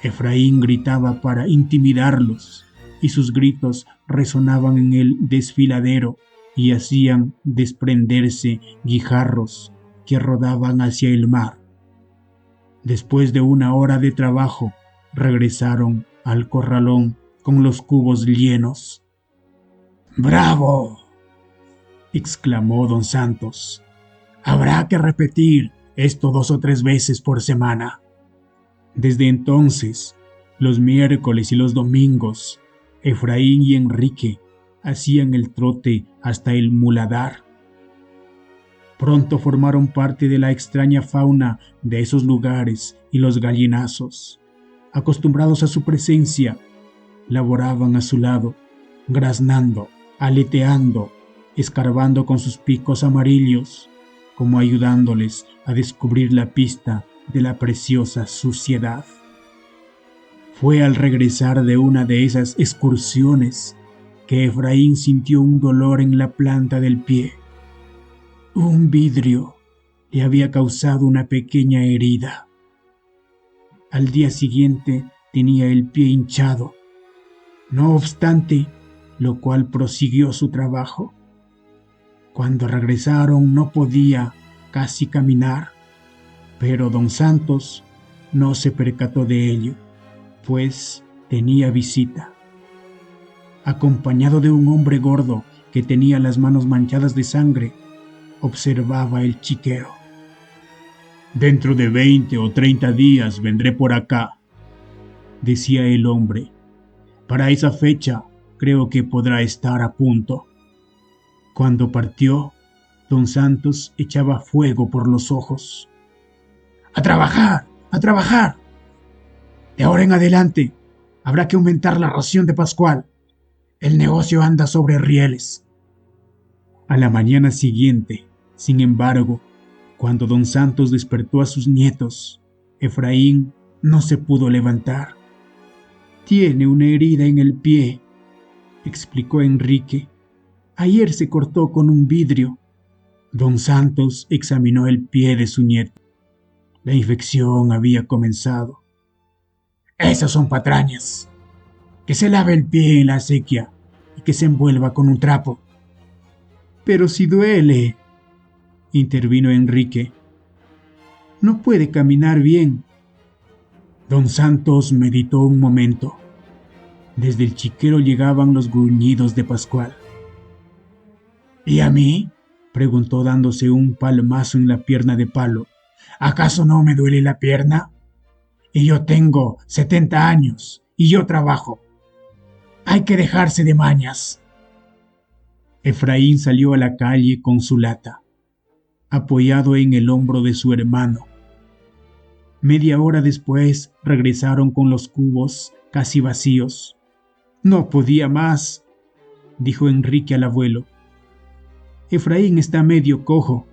Efraín gritaba para intimidarlos, y sus gritos resonaban en el desfiladero y hacían desprenderse guijarros que rodaban hacia el mar. Después de una hora de trabajo, regresaron al corralón con los cubos llenos. ¡Bravo!, exclamó don Santos. Habrá que repetir esto 2 o 3 veces por semana. Desde entonces, los miércoles y los domingos, Efraín y Enrique hacían el trote hasta el muladar. Pronto formaron parte de la extraña fauna de esos lugares y los gallinazos, acostumbrados a su presencia, laboraban a su lado, graznando, aleteando, escarbando con sus picos amarillos, como ayudándoles a descubrir la pista de la preciosa suciedad. Fue al regresar de una de esas excursiones que Efraín sintió un dolor en la planta del pie. Un vidrio le había causado una pequeña herida. Al día siguiente tenía el pie hinchado. No obstante, lo cual prosiguió su trabajo. Cuando regresaron no podía casi caminar, pero don Santos no se percató de ello, pues tenía visita. Acompañado de un hombre gordo que tenía las manos manchadas de sangre, observaba el chiquero. «Dentro de 20 o 30 días vendré por acá», decía el hombre. «Para esa fecha creo que podrá estar a punto». Cuando partió, don Santos echaba fuego por los ojos. ¡A trabajar! ¡A trabajar! De ahora en adelante habrá que aumentar la ración de Pascual. El negocio anda sobre rieles. A la mañana siguiente, sin embargo, cuando don Santos despertó a sus nietos, Efraín no se pudo levantar. «Tiene una herida en el pie», explicó Enrique. «Ayer se cortó con un vidrio». Don Santos examinó el pie de su nieto. La infección había comenzado. «Esas son patrañas. Que se lave el pie en la acequia y que se envuelva con un trapo». «Pero si duele», intervino Enrique. «No puede caminar bien». Don Santos meditó un momento. Desde el chiquero llegaban los gruñidos de Pascual. «¿Y a mí?», preguntó dándose un palmazo en la pierna de palo. «¿Acaso no me duele la pierna? Y yo tengo 70 años y yo trabajo. Hay que dejarse de mañas». Efraín salió a la calle con su lata, apoyado en el hombro de su hermano. Media hora después regresaron con los cubos casi vacíos. «No podía más», dijo Enrique al abuelo. «Efraín está medio cojo».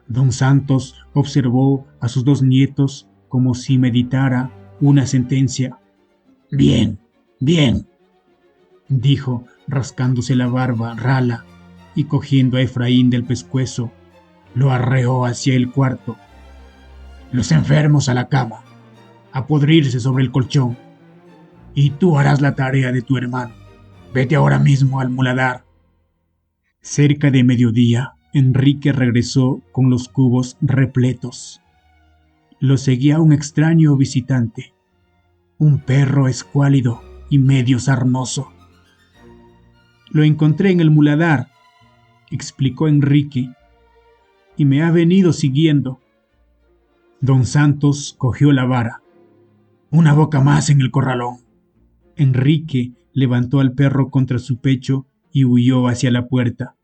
Don Santos observó a sus 2 nietos como si meditara una sentencia. «Bien, bien», dijo, rascándose la barba rala y cogiendo a Efraín del pescuezo, lo arreó hacia el cuarto. «Los enfermos a la cama, a podrirse sobre el colchón. Y tú harás la tarea de tu hermano. Vete ahora mismo al muladar». Cerca de mediodía, Enrique regresó con los cubos repletos. Lo seguía un extraño visitante, un perro escuálido y medio sarnoso. «Lo encontré en el muladar», explicó Enrique, «y me ha venido siguiendo». Don Santos cogió la vara. «Una boca más en el corralón». Enrique levantó al perro contra su pecho y huyó hacia la puerta.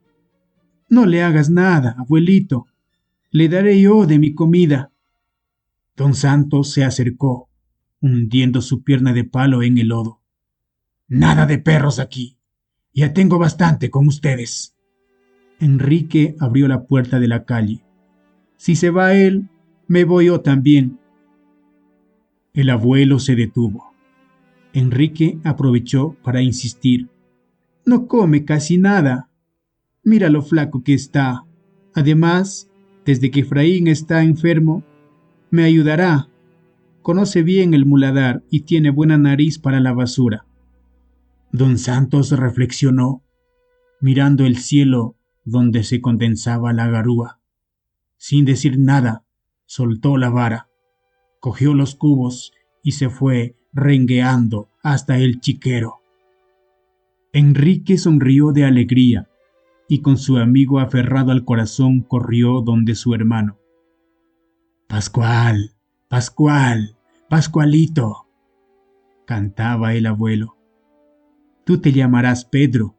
«No le hagas nada, abuelito. Le daré yo de mi comida». Don Santos se acercó, hundiendo su pierna de palo en el lodo. «Nada de perros aquí. Ya tengo bastante con ustedes». Enrique abrió la puerta de la calle. «Si se va él, me voy yo también». El abuelo se detuvo. Enrique aprovechó para insistir. «No come casi nada. Mira lo flaco que está. Además, desde que Efraín está enfermo, me ayudará. Conoce bien el muladar y tiene buena nariz para la basura». Don Santos reflexionó, mirando el cielo donde se condensaba la garúa. Sin decir nada, soltó la vara, cogió los cubos y se fue rengueando hasta el chiquero. Enrique sonrió de alegría y con su amigo aferrado al corazón corrió donde su hermano. «Pascual, Pascual, Pascualito», cantaba el abuelo. «Tú te llamarás Pedro»,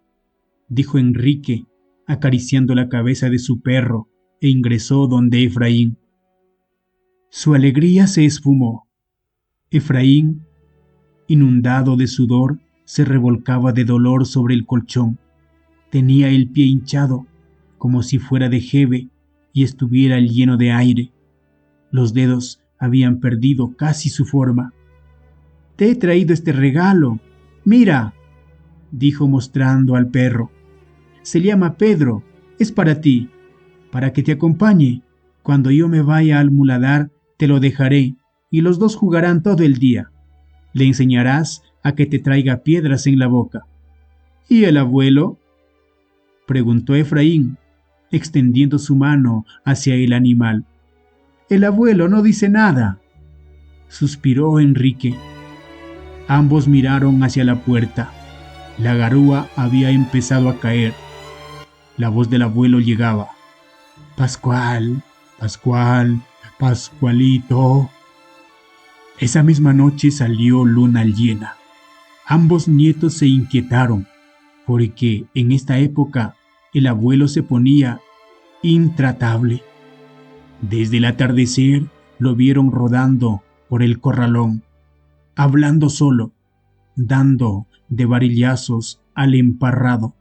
dijo Enrique, acariciando la cabeza de su perro, e ingresó donde Efraín. Su alegría se esfumó. Efraín, inundado de sudor, se revolcaba de dolor sobre el colchón. Tenía el pie hinchado, como si fuera de jeve y estuviera lleno de aire. Los dedos habían perdido casi su forma. «Te he traído este regalo. Mira», dijo mostrando al perro. «Se llama Pedro. Es para ti, para que te acompañe. Cuando yo me vaya al muladar, te lo dejaré y los dos jugarán todo el día. Le enseñarás a que te traiga piedras en la boca». «¿Y el abuelo?», preguntó Efraín, extendiendo su mano hacia el animal. «El abuelo no dice nada», suspiró Enrique. Ambos miraron hacia la puerta. La garúa había empezado a caer. La voz del abuelo llegaba. «Pascual, Pascual, Pascualito». Esa misma noche salió luna llena. Ambos nietos se inquietaron, porque en esta época el abuelo se ponía intratable. Desde el atardecer lo vieron rodando por el corralón, hablando solo, dando de varillazos al emparrado.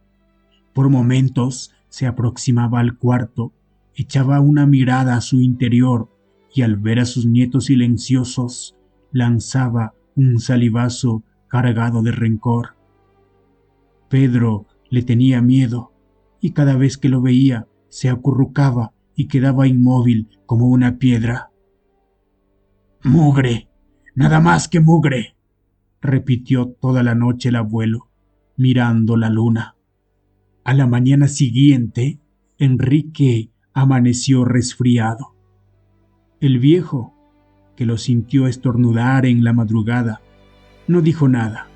Por momentos se aproximaba al cuarto, echaba una mirada a su interior y al ver a sus nietos silenciosos, lanzaba un salivazo cargado de rencor. Pedro le tenía miedo y cada vez que lo veía se acurrucaba y quedaba inmóvil como una piedra. «Mugre, nada más que mugre», repitió toda la noche el abuelo, mirando la luna. A la mañana siguiente, Enrique amaneció resfriado. El viejo, que lo sintió estornudar en la madrugada, no dijo nada.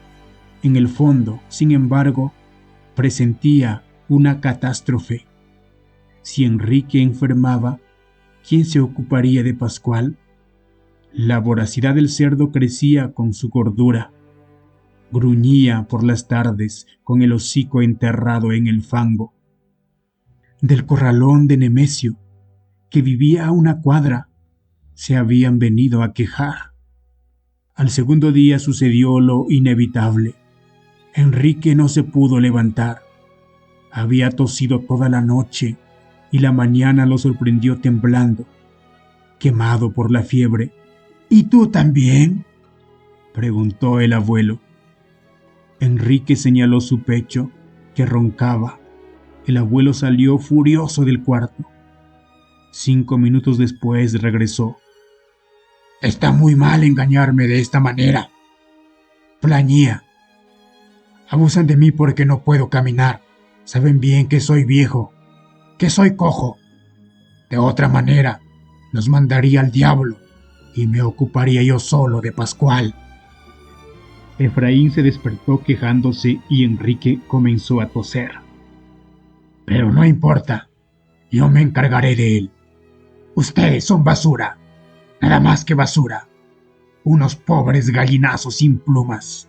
En el fondo, sin embargo, presentía una catástrofe. Si Enrique enfermaba, ¿quién se ocuparía de Pascual? La voracidad del cerdo crecía con su gordura. Gruñía por las tardes con el hocico enterrado en el fango. Del corralón de Nemesio, que vivía a una cuadra, se habían venido a quejar. Al segundo día sucedió lo inevitable. Enrique no se pudo levantar. Había tosido toda la noche y la mañana lo sorprendió temblando, quemado por la fiebre. «¿Y tú también?», preguntó el abuelo. Enrique señaló su pecho, que roncaba. El abuelo salió furioso del cuarto. 5 minutos después regresó. «Está muy mal engañarme de esta manera», plañía. «Abusan de mí porque no puedo caminar. Saben bien que soy viejo, que soy cojo. De otra manera, los mandaría al diablo y me ocuparía yo solo de Pascual». Efraín se despertó quejándose y Enrique comenzó a toser. «Pero no importa, yo me encargaré de él. Ustedes son basura, nada más que basura. Unos pobres gallinazos sin plumas.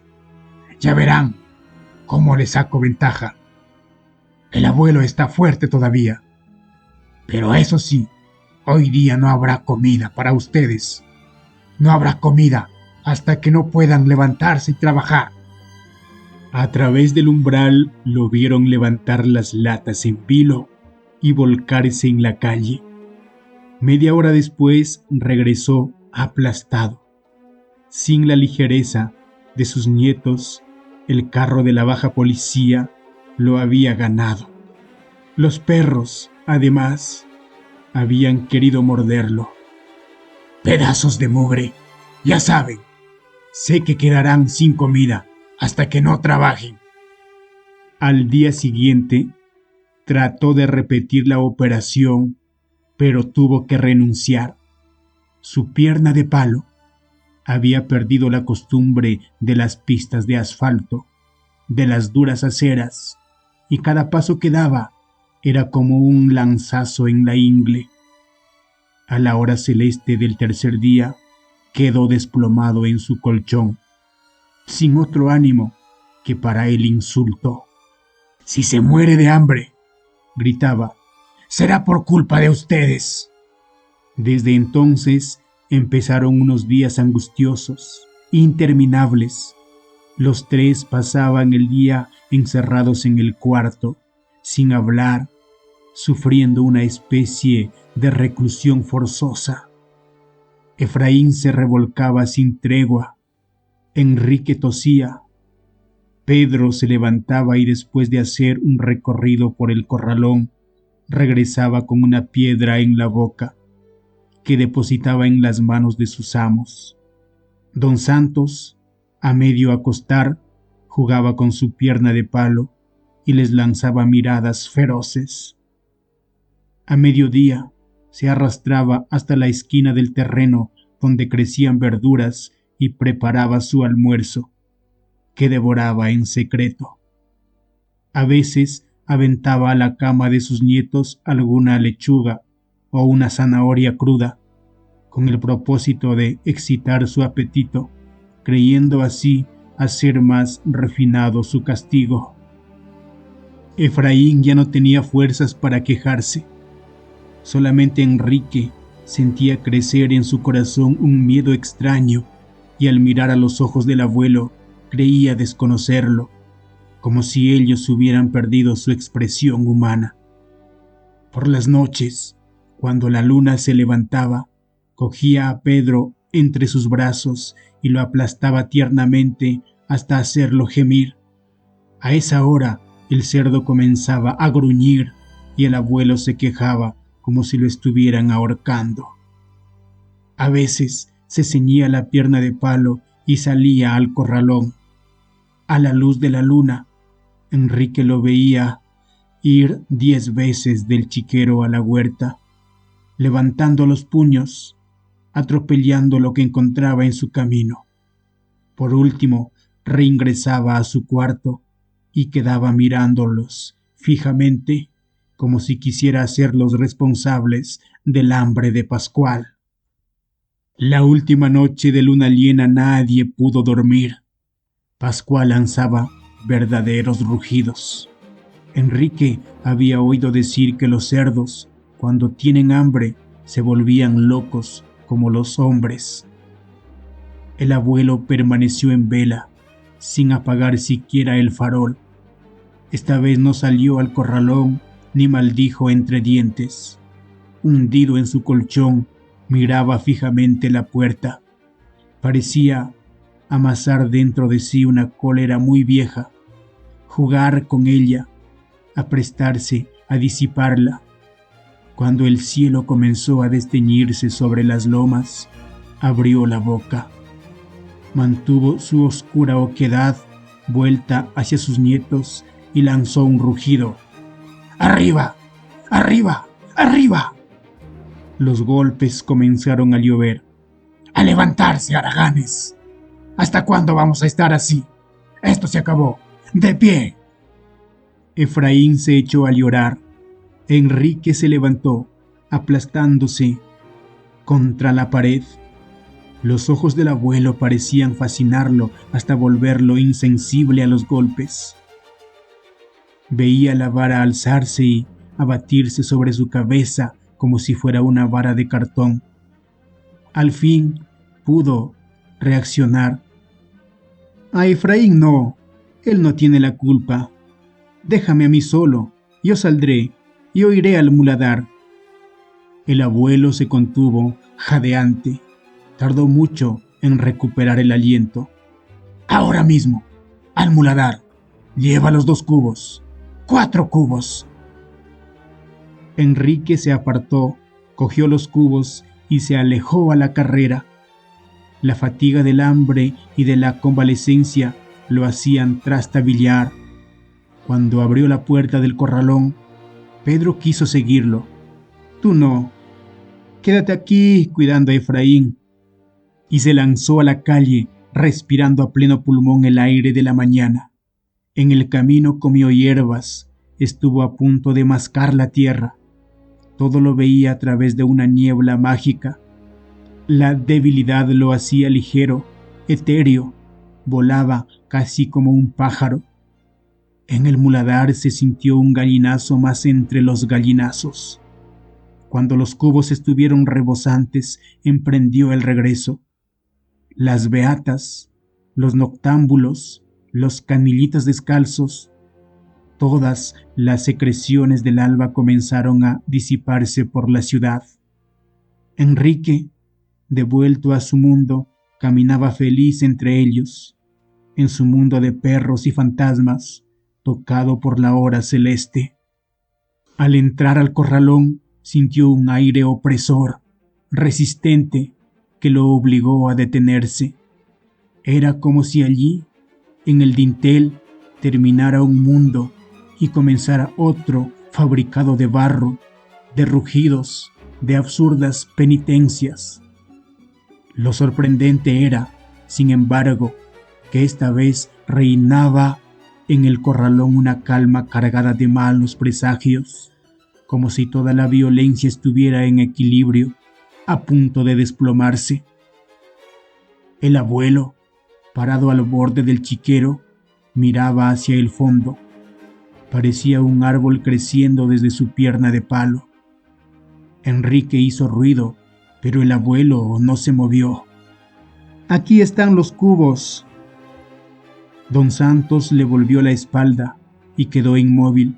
Ya verán cómo les saco ventaja. El abuelo está fuerte todavía. Pero eso sí, hoy día no habrá comida para ustedes. No habrá comida hasta que no puedan levantarse y trabajar. A través del umbral lo vieron levantar las latas en vilo y volcarse en la calle. Media hora después regresó aplastado. Sin la ligereza de sus nietos, el carro de la baja policía lo había ganado. Los perros, además, habían querido morderlo. Pedazos de mugre, ya saben, sé que quedarán sin comida hasta que no trabajen. Al día siguiente, trató de repetir la operación, pero tuvo que renunciar. Su pierna de palo había perdido la costumbre de las pistas de asfalto, de las duras aceras, y cada paso que daba era como un lanzazo en la ingle. A la hora celeste del tercer día, quedó desplomado en su colchón, sin otro ánimo que para el insulto. Si se muere de hambre, gritaba, será por culpa de ustedes. Desde entonces empezaron unos días angustiosos, interminables. Los tres pasaban el día encerrados en el cuarto, sin hablar, sufriendo una especie de reclusión forzosa. Efraín se revolcaba sin tregua. Enrique tosía. Pedro se levantaba y después de hacer un recorrido por el corralón, regresaba con una piedra en la boca, que depositaba en las manos de sus amos. Don Santos, a medio acostar, jugaba con su pierna de palo y les lanzaba miradas feroces. A mediodía se arrastraba hasta la esquina del terreno donde crecían verduras y preparaba su almuerzo, que devoraba en secreto. A veces aventaba a la cama de sus nietos alguna lechuga o una zanahoria cruda, con el propósito de excitar su apetito, creyendo así hacer más refinado su castigo. Efraín ya no tenía fuerzas para quejarse. Solamente Enrique sentía crecer en su corazón un miedo extraño y al mirar a los ojos del abuelo creía desconocerlo, como si ellos hubieran perdido su expresión humana. Por las noches, cuando la luna se levantaba, cogía a Pedro entre sus brazos y lo aplastaba tiernamente hasta hacerlo gemir. A esa hora el cerdo comenzaba a gruñir y el abuelo se quejaba como si lo estuvieran ahorcando. A veces se ceñía la pierna de palo y salía al corralón. A la luz de la luna, Enrique lo veía ir 10 veces del chiquero a la huerta, levantando los puños, atropellando lo que encontraba en su camino. Por último, reingresaba a su cuarto y quedaba mirándolos fijamente, como si quisiera hacerlos responsables del hambre de Pascual. La última noche de luna llena nadie pudo dormir. Pascual lanzaba verdaderos rugidos. Enrique había oído decir que los cerdos, cuando tienen hambre, se volvían locos como los hombres. El abuelo permaneció en vela, sin apagar siquiera el farol. Esta vez no salió al corralón ni maldijo entre dientes. Hundido en su colchón, miraba fijamente la puerta. Parecía amasar dentro de sí una cólera muy vieja, jugar con ella, aprestarse a disiparla. Cuando el cielo comenzó a desteñirse sobre las lomas, abrió la boca. Mantuvo su oscura oquedad vuelta hacia sus nietos y lanzó un rugido. ¡Arriba! ¡Arriba! ¡Arriba! Los golpes comenzaron a llover. ¡A levantarse, haraganes! ¿Hasta cuándo vamos a estar así? Esto se acabó. ¡De pie! Efraín se echó a llorar. Enrique se levantó, aplastándose contra la pared. Los ojos del abuelo parecían fascinarlo hasta volverlo insensible a los golpes. Veía la vara alzarse y abatirse sobre su cabeza como si fuera una vara de cartón. Al fin pudo reaccionar. A Efraín no, él no tiene la culpa. Déjame a mí solo, yo saldré, yo iré al muladar. El abuelo se contuvo, jadeante. Tardó mucho en recuperar el aliento. Ahora mismo, al muladar, lleva los 2 cubos, 4 cubos. Enrique se apartó, cogió los cubos y se alejó a la carrera. La fatiga del hambre y de la convalecencia lo hacían trastabillar. Cuando abrió la puerta del corralón, Pedro quiso seguirlo. Tú no. Quédate aquí cuidando a Efraín. Y se lanzó a la calle, respirando a pleno pulmón el aire de la mañana. En el camino comió hierbas, estuvo a punto de mascar la tierra. Todo lo veía a través de una niebla mágica. La debilidad lo hacía ligero, etéreo, volaba casi como un pájaro. En el muladar se sintió un gallinazo más entre los gallinazos. Cuando los cubos estuvieron rebosantes, emprendió el regreso. Las beatas, los noctámbulos, los canillitas descalzos, todas las secreciones del alba comenzaron a disiparse por la ciudad. Enrique, devuelto a su mundo, caminaba feliz entre ellos, en su mundo de perros y fantasmas, tocado por la hora celeste. Al entrar al corralón, sintió un aire opresor, resistente, que lo obligó a detenerse. Era como si allí, en el dintel, terminara un mundo y comenzara otro fabricado de barro, de rugidos, de absurdas penitencias. Lo sorprendente era, sin embargo, que esta vez reinaba en el corralón una calma cargada de malos presagios, como si toda la violencia estuviera en equilibrio, a punto de desplomarse. El abuelo, parado al borde del chiquero, miraba hacia el fondo. Parecía un árbol creciendo desde su pierna de palo. Enrique hizo ruido, pero el abuelo no se movió. Aquí están los cubos. Don Santos le volvió la espalda y quedó inmóvil.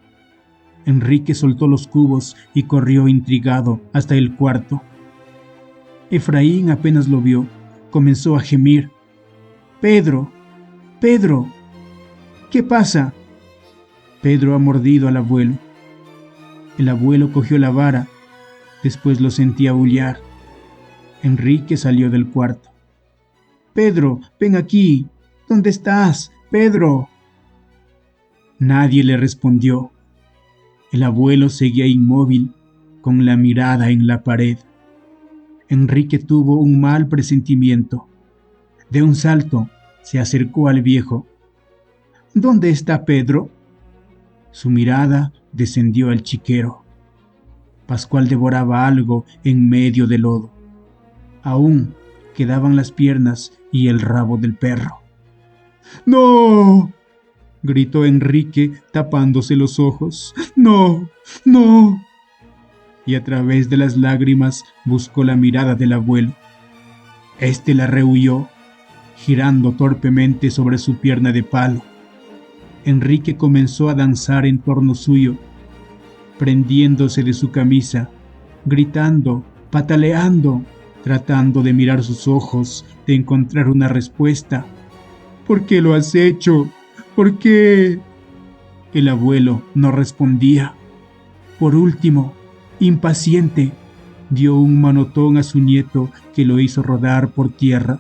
Enrique soltó los cubos y corrió intrigado hasta el cuarto. Efraín apenas lo vio, comenzó a gemir. ¡Pedro! ¡Pedro! ¿Qué pasa? Pedro ha mordido al abuelo. El abuelo cogió la vara, después lo sentía aullar. Enrique salió del cuarto. Pedro, ven aquí. ¿Dónde estás, Pedro? Nadie le respondió. El abuelo seguía inmóvil, con la mirada en la pared. Enrique tuvo un mal presentimiento. De un salto, se acercó al viejo. ¿Dónde está Pedro? Su mirada descendió al chiquero. Pascual devoraba algo en medio del lodo. Aún quedaban las piernas y el rabo del perro. ¡No! Gritó Enrique tapándose los ojos. ¡No! ¡No! Y a través de las lágrimas buscó la mirada del abuelo. Este la rehuyó, girando torpemente sobre su pierna de palo. Enrique comenzó a danzar en torno suyo, prendiéndose de su camisa, gritando, pataleando, tratando de mirar sus ojos, de encontrar una respuesta. ¿Por qué lo has hecho? ¿Por qué? El abuelo no respondía. Por último, impaciente, dio un manotón a su nieto que lo hizo rodar por tierra.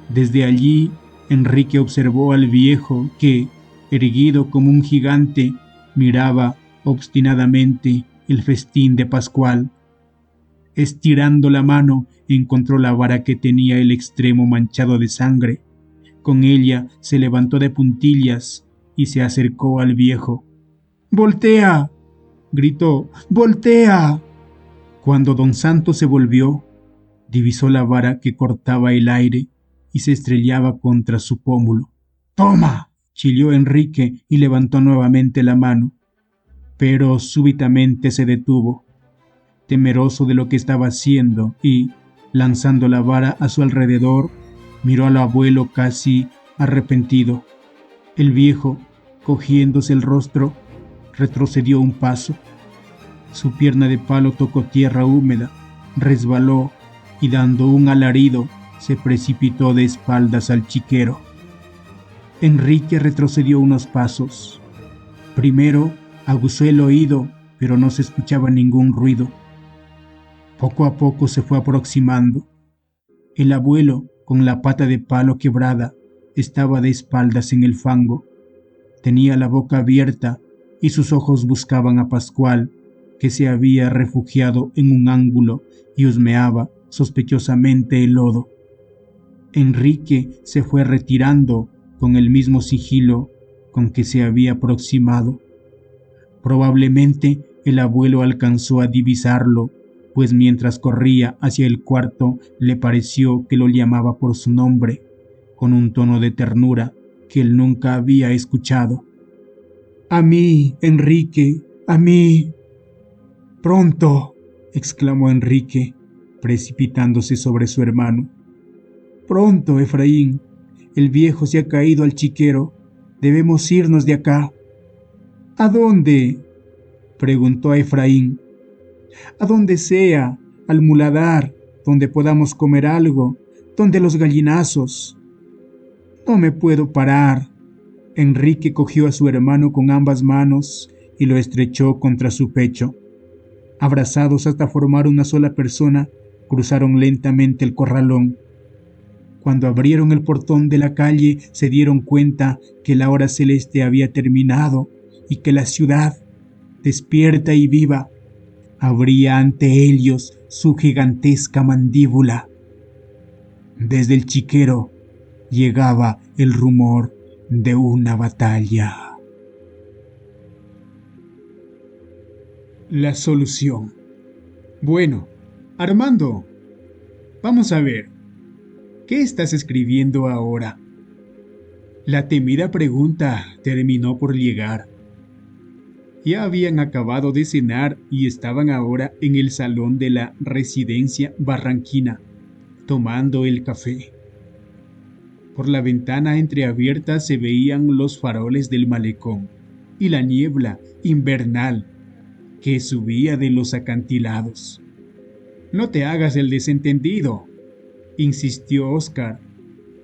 Desde allí, Enrique observó al viejo que, erguido como un gigante, miraba obstinadamente el festín de Pascual. Estirando la mano, encontró la vara que tenía el extremo manchado de sangre. Con ella se levantó de puntillas y se acercó al viejo. ¡Voltea!, gritó. ¡Voltea! Cuando don Santos se volvió, divisó la vara que cortaba el aire y se estrellaba contra su pómulo. ¡Toma! chilló Enrique y levantó nuevamente la mano, pero súbitamente se detuvo, temeroso de lo que estaba haciendo, y, lanzando la vara a su alrededor, miró al abuelo casi arrepentido. El viejo, cogiéndose el rostro, retrocedió un paso. Su pierna de palo tocó tierra húmeda, resbaló y, dando un alarido, se precipitó de espaldas al chiquero. Enrique retrocedió unos pasos. Primero aguzó el oído, pero no se escuchaba ningún ruido. Poco a poco se fue aproximando. El abuelo, con la pata de palo quebrada, estaba de espaldas en el fango. Tenía la boca abierta y sus ojos buscaban a Pascual, que se había refugiado en un ángulo y husmeaba sospechosamente el lodo. Enrique se fue retirando con el mismo sigilo con que se había aproximado. Probablemente el abuelo alcanzó a divisarlo, pues mientras corría hacia el cuarto le pareció que lo llamaba por su nombre, con un tono de ternura que él nunca había escuchado. «A mí, Enrique, a mí». «Pronto», exclamó Enrique, precipitándose sobre su hermano. «Pronto, Efraín. El viejo se ha caído al chiquero. Debemos irnos de acá». «¿A dónde?», preguntó a Efraín. «A donde sea, al muladar, donde podamos comer algo, donde los gallinazos». «No me puedo parar». Enrique cogió a su hermano con ambas manos y lo estrechó contra su pecho. Abrazados hasta formar una sola persona, cruzaron lentamente el corralón. Cuando abrieron el portón de la calle, se dieron cuenta que la hora celeste había terminado y que la ciudad, despierta y viva, abría ante ellos su gigantesca mandíbula. Desde el chiquero llegaba el rumor de una batalla. La solución. Bueno, Armando, vamos a ver, ¿qué estás escribiendo ahora? La temida pregunta terminó por llegar. Ya habían acabado de cenar y estaban ahora en el salón de la residencia barranquina, tomando el café. Por la ventana entreabierta se veían los faroles del malecón y la niebla invernal que subía de los acantilados. «No te hagas el desentendido», insistió Oscar.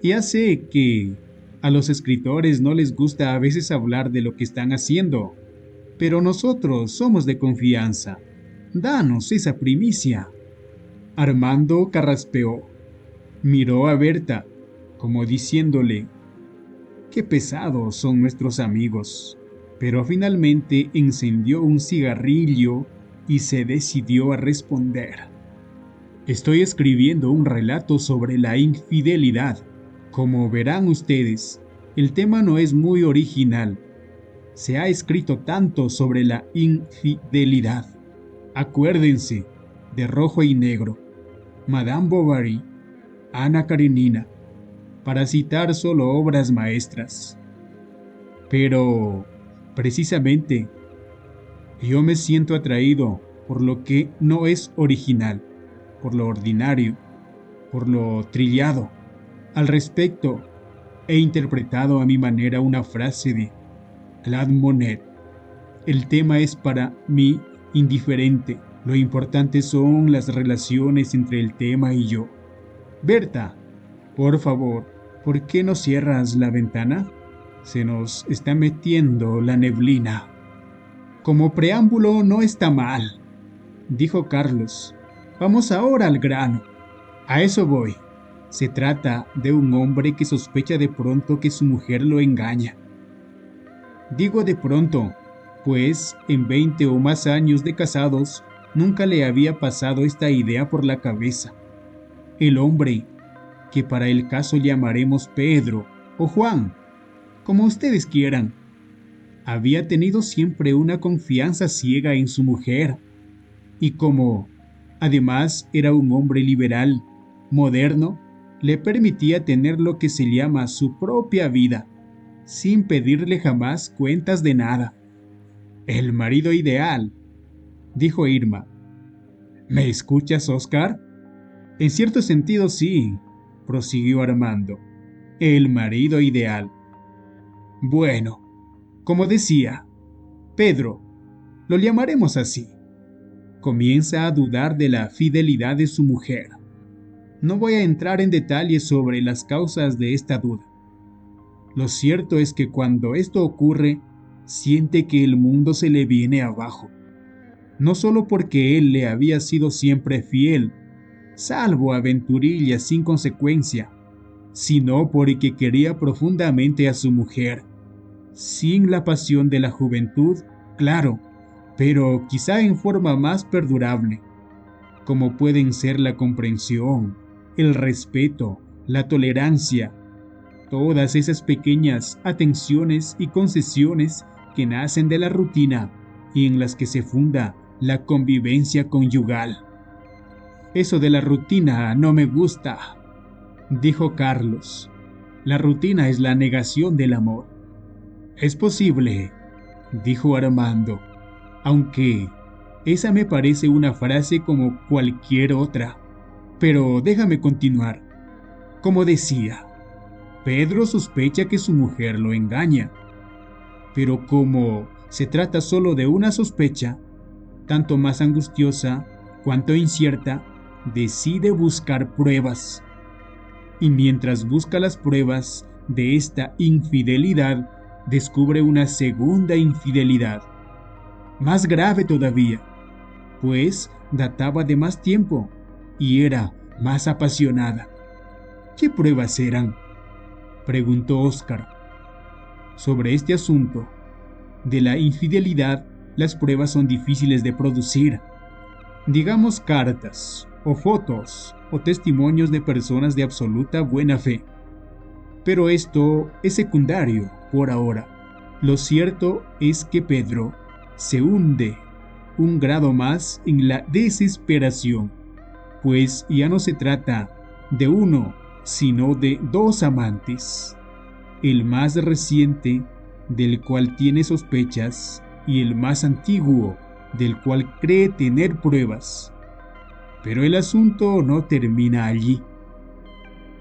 «Ya sé que a los escritores no les gusta a veces hablar de lo que están haciendo, pero nosotros somos de confianza. Danos esa primicia». Armando carraspeó. Miró a Berta, como diciéndole: «Qué pesados son nuestros amigos», pero finalmente encendió un cigarrillo y se decidió a responder: «Estoy escribiendo un relato sobre la infidelidad. Como verán ustedes, el tema no es muy original. Se ha escrito tanto sobre la infidelidad. Acuérdense de Rojo y Negro, Madame Bovary, Ana Karenina, para citar solo obras maestras. Pero, precisamente, yo me siento atraído por lo que no es original, por lo ordinario, por lo trillado. Al respecto, he interpretado a mi manera una frase de Claude Monet: «El tema es para mí indiferente, lo importante son las relaciones entre el tema y yo». Berta, por favor, ¿por qué no cierras la ventana? Se nos está metiendo la neblina. Como preámbulo no está mal, dijo Carlos. Vamos ahora al grano. A eso voy. Se trata de un hombre que sospecha de pronto que su mujer lo engaña. Digo de pronto, pues en 20 o más años de casados nunca le había pasado esta idea por la cabeza. El hombre, que para el caso llamaremos Pedro o Juan, como ustedes quieran, había tenido siempre una confianza ciega en su mujer, y como, además, era un hombre liberal, moderno, le permitía tener lo que se llama su propia vida, sin pedirle jamás cuentas de nada. El marido ideal, dijo Irma. ¿Me escuchas, Oscar? En cierto sentido sí, prosiguió Armando. El marido ideal. Bueno, como decía, Pedro, lo llamaremos así, comienza a dudar de la fidelidad de su mujer. No voy a entrar en detalles sobre las causas de esta duda. Lo cierto es que cuando esto ocurre, siente que el mundo se le viene abajo. No solo porque él le había sido siempre fiel, salvo aventurillas sin consecuencia, sino porque quería profundamente a su mujer, sin la pasión de la juventud, claro, pero quizá en forma más perdurable, como pueden ser la comprensión, el respeto, la tolerancia, todas esas pequeñas atenciones y concesiones que nacen de la rutina y en las que se funda la convivencia conyugal. Eso de la rutina no me gusta, dijo Carlos. La rutina es la negación del amor. Es posible, dijo Armando, aunque esa me parece una frase como cualquier otra. Pero déjame continuar. Como decía, Pedro sospecha que su mujer lo engaña. Pero como se trata solo de una sospecha, tanto más angustiosa cuanto incierta, decide buscar pruebas. Y mientras busca las pruebas de esta infidelidad, descubre una segunda infidelidad, más grave todavía, pues databa de más tiempo y era más apasionada. ¿Qué pruebas eran?, preguntó Oscar. Sobre este asunto de la infidelidad, las pruebas son difíciles de producir. Digamos cartas, o fotos, o testimonios de personas de absoluta buena fe. Pero esto es secundario por ahora. Lo cierto es que Pedro se hunde un grado más en la desesperación, pues ya no se trata de uno, sino de dos amantes. El más reciente, del cual tiene sospechas, y el más antiguo, del cual cree tener pruebas. Pero el asunto no termina allí.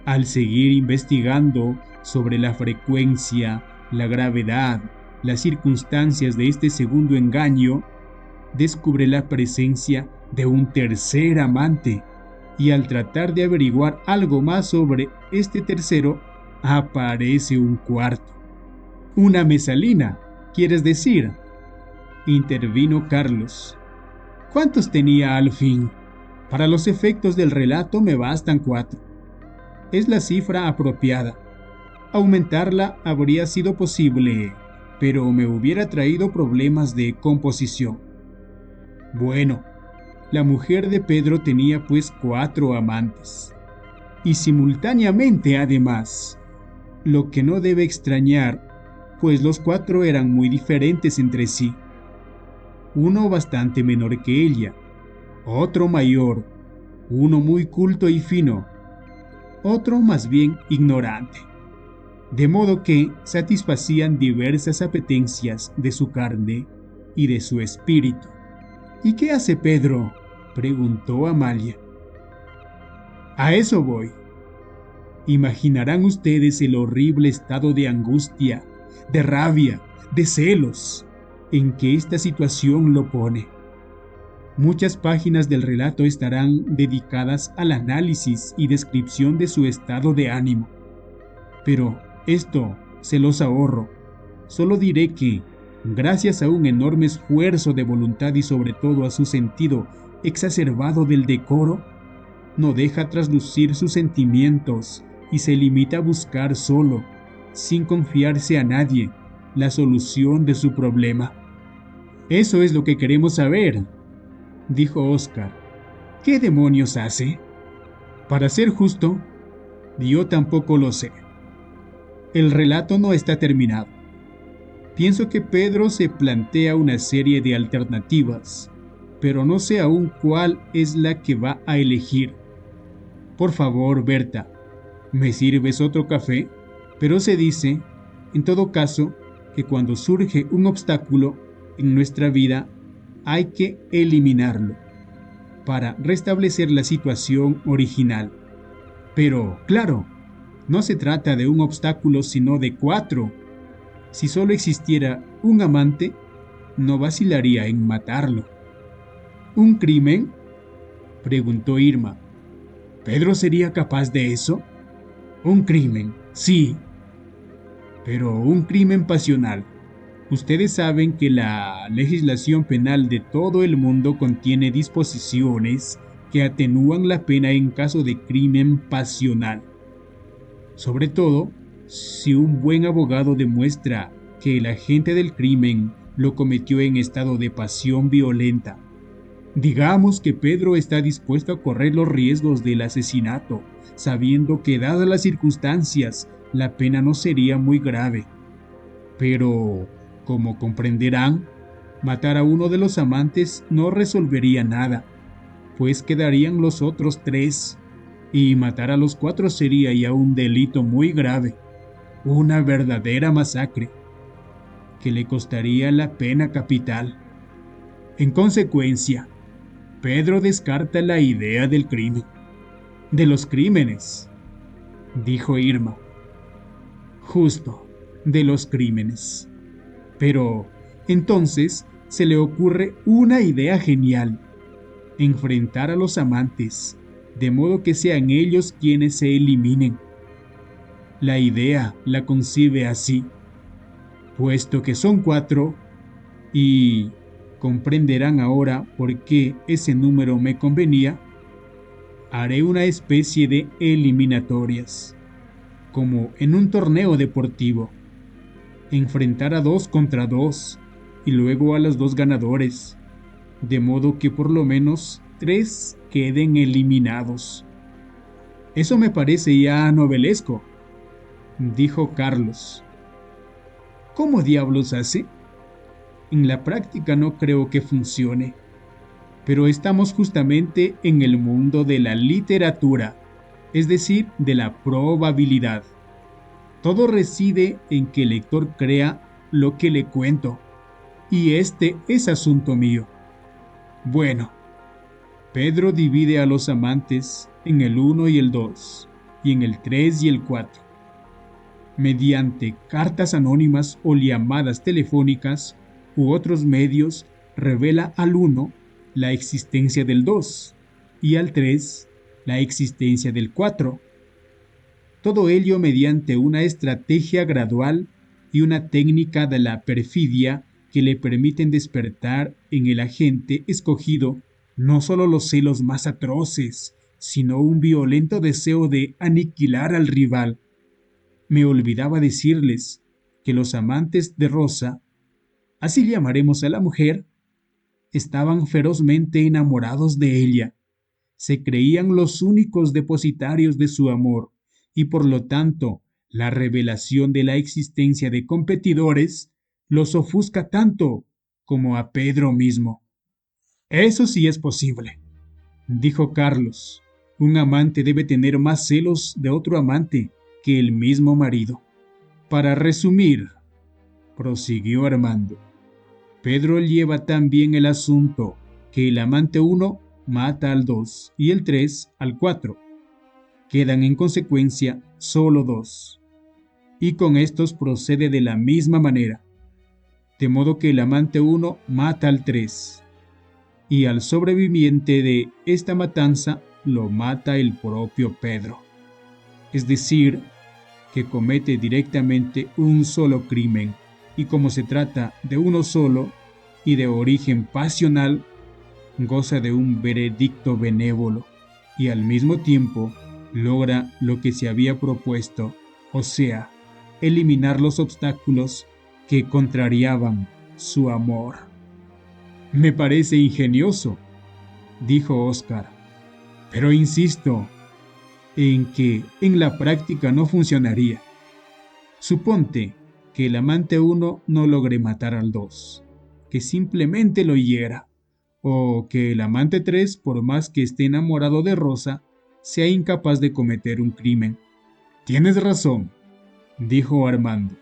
Al seguir investigando sobre la frecuencia, la gravedad, las circunstancias de este segundo engaño, descubre la presencia de un tercer amante, y al tratar de averiguar algo más sobre este tercero, aparece un cuarto. Una mesalina, ¿quieres decir?, intervino Carlos. ¿Cuántos tenía al fin? Para los efectos del relato me bastan 4. Es la cifra apropiada. Aumentarla habría sido posible, pero me hubiera traído problemas de composición. Bueno, la mujer de Pedro tenía pues 4 amantes. Y simultáneamente además, lo que no debe extrañar, pues los 4 eran muy diferentes entre sí. Uno bastante menor que ella, otro mayor, uno muy culto y fino, otro más bien ignorante, de modo que satisfacían diversas apetencias de su carne y de su espíritu. ¿Y qué hace Pedro?, preguntó Amalia. A eso voy. Imaginarán ustedes el horrible estado de angustia, de rabia, de celos, en que esta situación lo pone. Muchas páginas del relato estarán dedicadas al análisis y descripción de su estado de ánimo. Pero esto se los ahorro. Solo diré que, gracias a un enorme esfuerzo de voluntad y sobre todo a su sentido exacerbado del decoro, no deja traslucir sus sentimientos y se limita a buscar solo, sin confiarse a nadie, la solución de su problema. Eso es lo que queremos saber, dijo Oscar. ¿Qué demonios hace? Para ser justo, yo tampoco lo sé. El relato no está terminado. Pienso que Pedro se plantea una serie de alternativas, pero no sé aún cuál es la que va a elegir. Por favor, Berta, ¿me sirves otro café? Pero se dice, En todo caso, que cuando surge un obstáculo en nuestra vida, hay que eliminarlo para restablecer la situación original. Pero, claro, no se trata de un obstáculo sino de 4. Si solo existiera un amante, no vacilaría en matarlo. ¿Un crimen?, preguntó Irma. ¿Pedro sería capaz de eso? Un crimen, sí, pero un crimen pasional. Ustedes saben que la legislación penal de todo el mundo contiene disposiciones que atenúan la pena en caso de crimen pasional. Sobre todo, si un buen abogado demuestra que el agente del crimen lo cometió en estado de pasión violenta. Digamos que Pedro está dispuesto a correr los riesgos del asesinato, sabiendo que dadas las circunstancias, la pena no sería muy grave. Pero, como comprenderán, matar a uno de los amantes no resolvería nada, pues quedarían los otros 3, y matar a los 4 sería ya un delito muy grave, una verdadera masacre, que le costaría la pena capital. En consecuencia, Pedro descarta la idea del crimen. De los crímenes, dijo Irma. Justo, de los crímenes. Pero entonces se le ocurre una idea genial: enfrentar a los amantes, de modo que sean ellos quienes se eliminen. La idea la concibe así: puesto que son 4, y comprenderán ahora por qué ese número me convenía, haré una especie de eliminatorias, como en un torneo deportivo. Enfrentar a 2 contra 2 y luego a los 2 ganadores, de modo que por lo menos 3 queden eliminados. Eso me parece ya novelesco, dijo Carlos. ¿Cómo diablos hace? En la práctica no creo que funcione, pero estamos justamente en el mundo de la literatura, es decir, de la probabilidad. Todo reside en que el lector crea lo que le cuento, y este es asunto mío. Bueno, Pedro divide a los amantes en el 1 y el 2, y en el 3 y el 4. Mediante cartas anónimas o llamadas telefónicas u otros medios, revela al 1 la existencia del 2 y al 3 la existencia del 4. Todo ello mediante una estrategia gradual y una técnica de la perfidia que le permiten despertar en el agente escogido no solo los celos más atroces, sino un violento deseo de aniquilar al rival. Me olvidaba decirles que los amantes de Rosa, así llamaremos a la mujer, estaban ferozmente enamorados de ella. Se creían los únicos depositarios de su amor, y por lo tanto, la revelación de la existencia de competidores los ofusca tanto como a Pedro mismo. Eso sí es posible, dijo Carlos. Un amante debe tener más celos de otro amante que el mismo marido. Para resumir, prosiguió Armando, Pedro lleva tan bien el asunto que el amante 1 mata al 2 y el 3 al 4. Quedan en consecuencia solo 2. Y con estos procede de la misma manera, de modo que el amante 1 mata al 3 y al sobreviviente de esta matanza lo mata el propio Pedro. Es decir, que comete directamente un solo crimen, y como se trata de uno solo y de origen pasional, goza de un veredicto benévolo y al mismo tiempo logra lo que se había propuesto, o sea, eliminar los obstáculos que contrariaban su amor. Me parece ingenioso, dijo Oscar, pero insisto en que en la práctica no funcionaría. Suponte que el amante 1 no logre matar al 2, que simplemente lo hiera, o que el amante 3, por más que esté enamorado de Rosa, sea incapaz de cometer un crimen. Tienes razón, dijo Armando.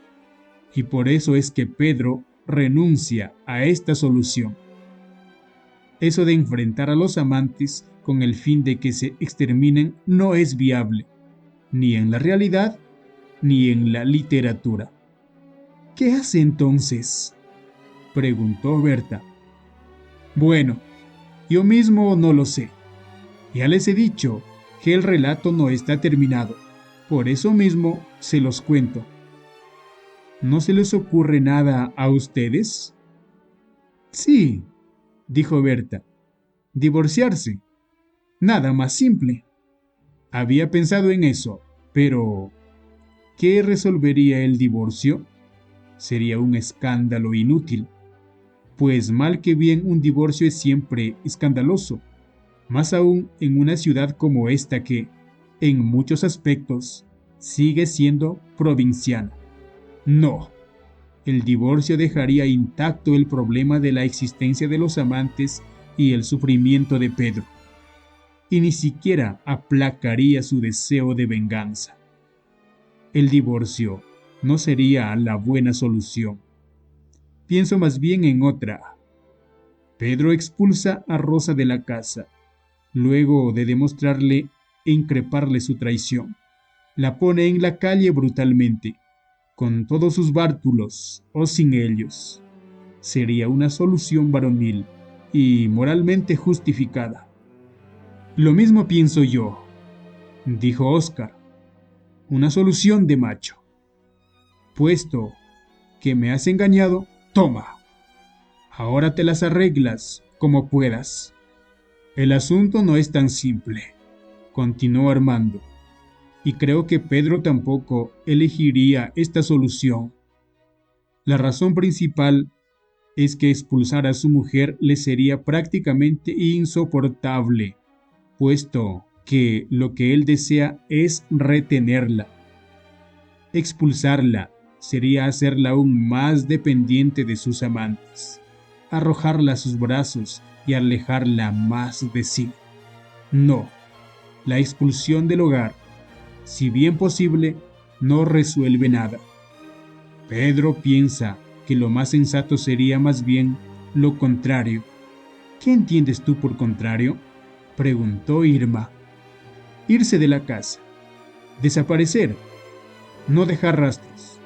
y por eso es que Pedro renuncia a esta solución. Eso de enfrentar a los amantes con el fin de que se exterminen no es viable, ni en la realidad ni en la literatura. ¿Qué hace entonces?, preguntó Berta. Bueno, yo mismo no lo sé. Ya les he dicho que el relato no está terminado. Por eso mismo se los cuento. ¿No se les ocurre nada a ustedes? Sí, dijo Berta. Divorciarse. Nada más simple. Había pensado en eso, pero ¿qué resolvería el divorcio? Sería un escándalo inútil. Pues mal que bien un divorcio es siempre escandaloso, más aún en una ciudad como esta que, en muchos aspectos, sigue siendo provinciana. No, el divorcio dejaría intacto el problema de la existencia de los amantes y el sufrimiento de Pedro, y ni siquiera aplacaría su deseo de venganza. El divorcio no sería la buena solución. Pienso más bien en otra. Pedro expulsa a Rosa de la casa, luego de demostrarle e increparle su traición. La pone en la calle brutalmente, con todos sus bártulos o sin ellos. Sería una solución varonil y moralmente justificada. Lo mismo pienso yo, dijo Oscar. Una solución de macho. Puesto que me has engañado, toma. Ahora te las arreglas como puedas. El asunto no es tan simple, continuó Armando, y creo que Pedro tampoco elegiría esta solución. La razón principal es que expulsar a su mujer le sería prácticamente insoportable, puesto que lo que él desea es retenerla. Expulsarla sería hacerla aún más dependiente de sus amantes, arrojarla a sus brazos y alejarla más de sí. No, la expulsión del hogar, si bien posible, no resuelve nada. Pedro piensa que lo más sensato sería más bien lo contrario. ¿Qué entiendes tú por contrario?, preguntó Irma. Irse de la casa, desaparecer, no dejar rastros,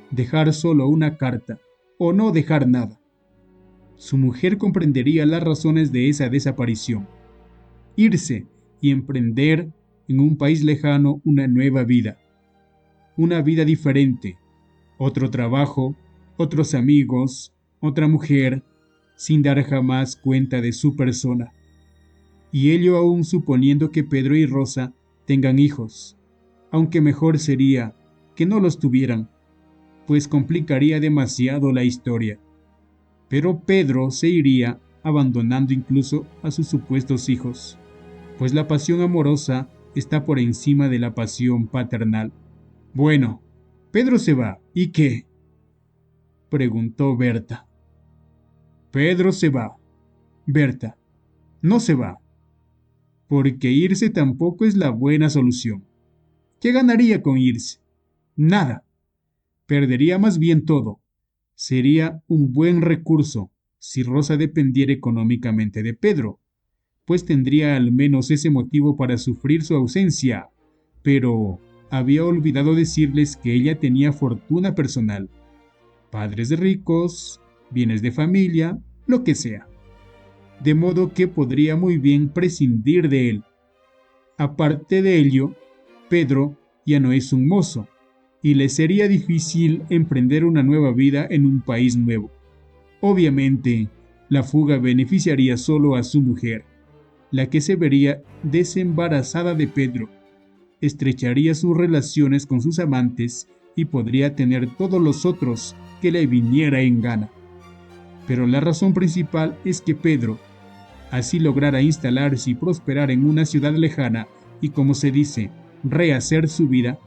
dejar solo una carta o no dejar nada. Su mujer comprendería las razones de esa desaparición. Irse y emprender en un país lejano una nueva vida. Una vida diferente, otro trabajo, otros amigos, otra mujer, sin dar jamás cuenta de su persona. Y ello aún suponiendo que Pedro y Rosa tengan hijos, aunque mejor sería que no los tuvieran, pues complicaría demasiado la historia. Pero Pedro se iría abandonando incluso a sus supuestos hijos, pues la pasión amorosa está por encima de la pasión paternal. Bueno, Pedro se va, ¿y qué?, preguntó Berta. Pedro se va, Berta, no se va, porque irse tampoco es la buena solución. ¿Qué ganaría con irse? Nada. Perdería más bien todo. Sería un buen recurso si Rosa dependiera económicamente de Pedro, pues tendría al menos ese motivo para sufrir su ausencia, pero había olvidado decirles que ella tenía fortuna personal, padres ricos, bienes de familia, lo que sea, de modo que podría muy bien prescindir de él. Aparte de ello, Pedro ya no es un mozo, y le sería difícil emprender una nueva vida en un país nuevo. Obviamente, la fuga beneficiaría solo a su mujer, la que se vería desembarazada de Pedro, estrecharía sus relaciones con sus amantes y podría tener todos los otros que le viniera en gana. Pero la razón principal es que Pedro así lograra instalarse y prosperar en una ciudad lejana y, como se dice, rehacer su vida,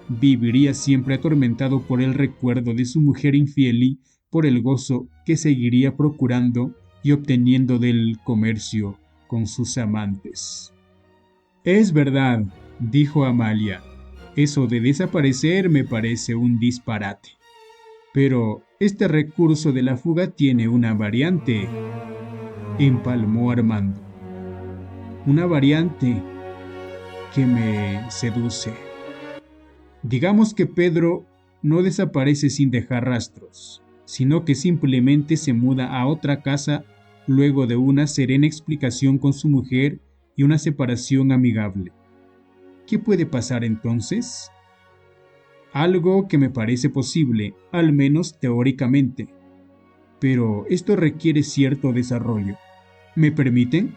viviría siempre atormentado por el recuerdo de su mujer infiel y por el gozo que seguiría procurando y obteniendo del comercio con sus amantes. Es verdad, dijo Amalia, eso de desaparecer me parece un disparate. Pero este recurso de la fuga tiene una variante, empalmó Armando. Una variante que me seduce. Digamos que Pedro no desaparece sin dejar rastros, sino que simplemente se muda a otra casa luego de una serena explicación con su mujer y una separación amigable. ¿Qué puede pasar entonces? Algo que me parece posible, al menos teóricamente. Pero esto requiere cierto desarrollo. ¿Me permiten?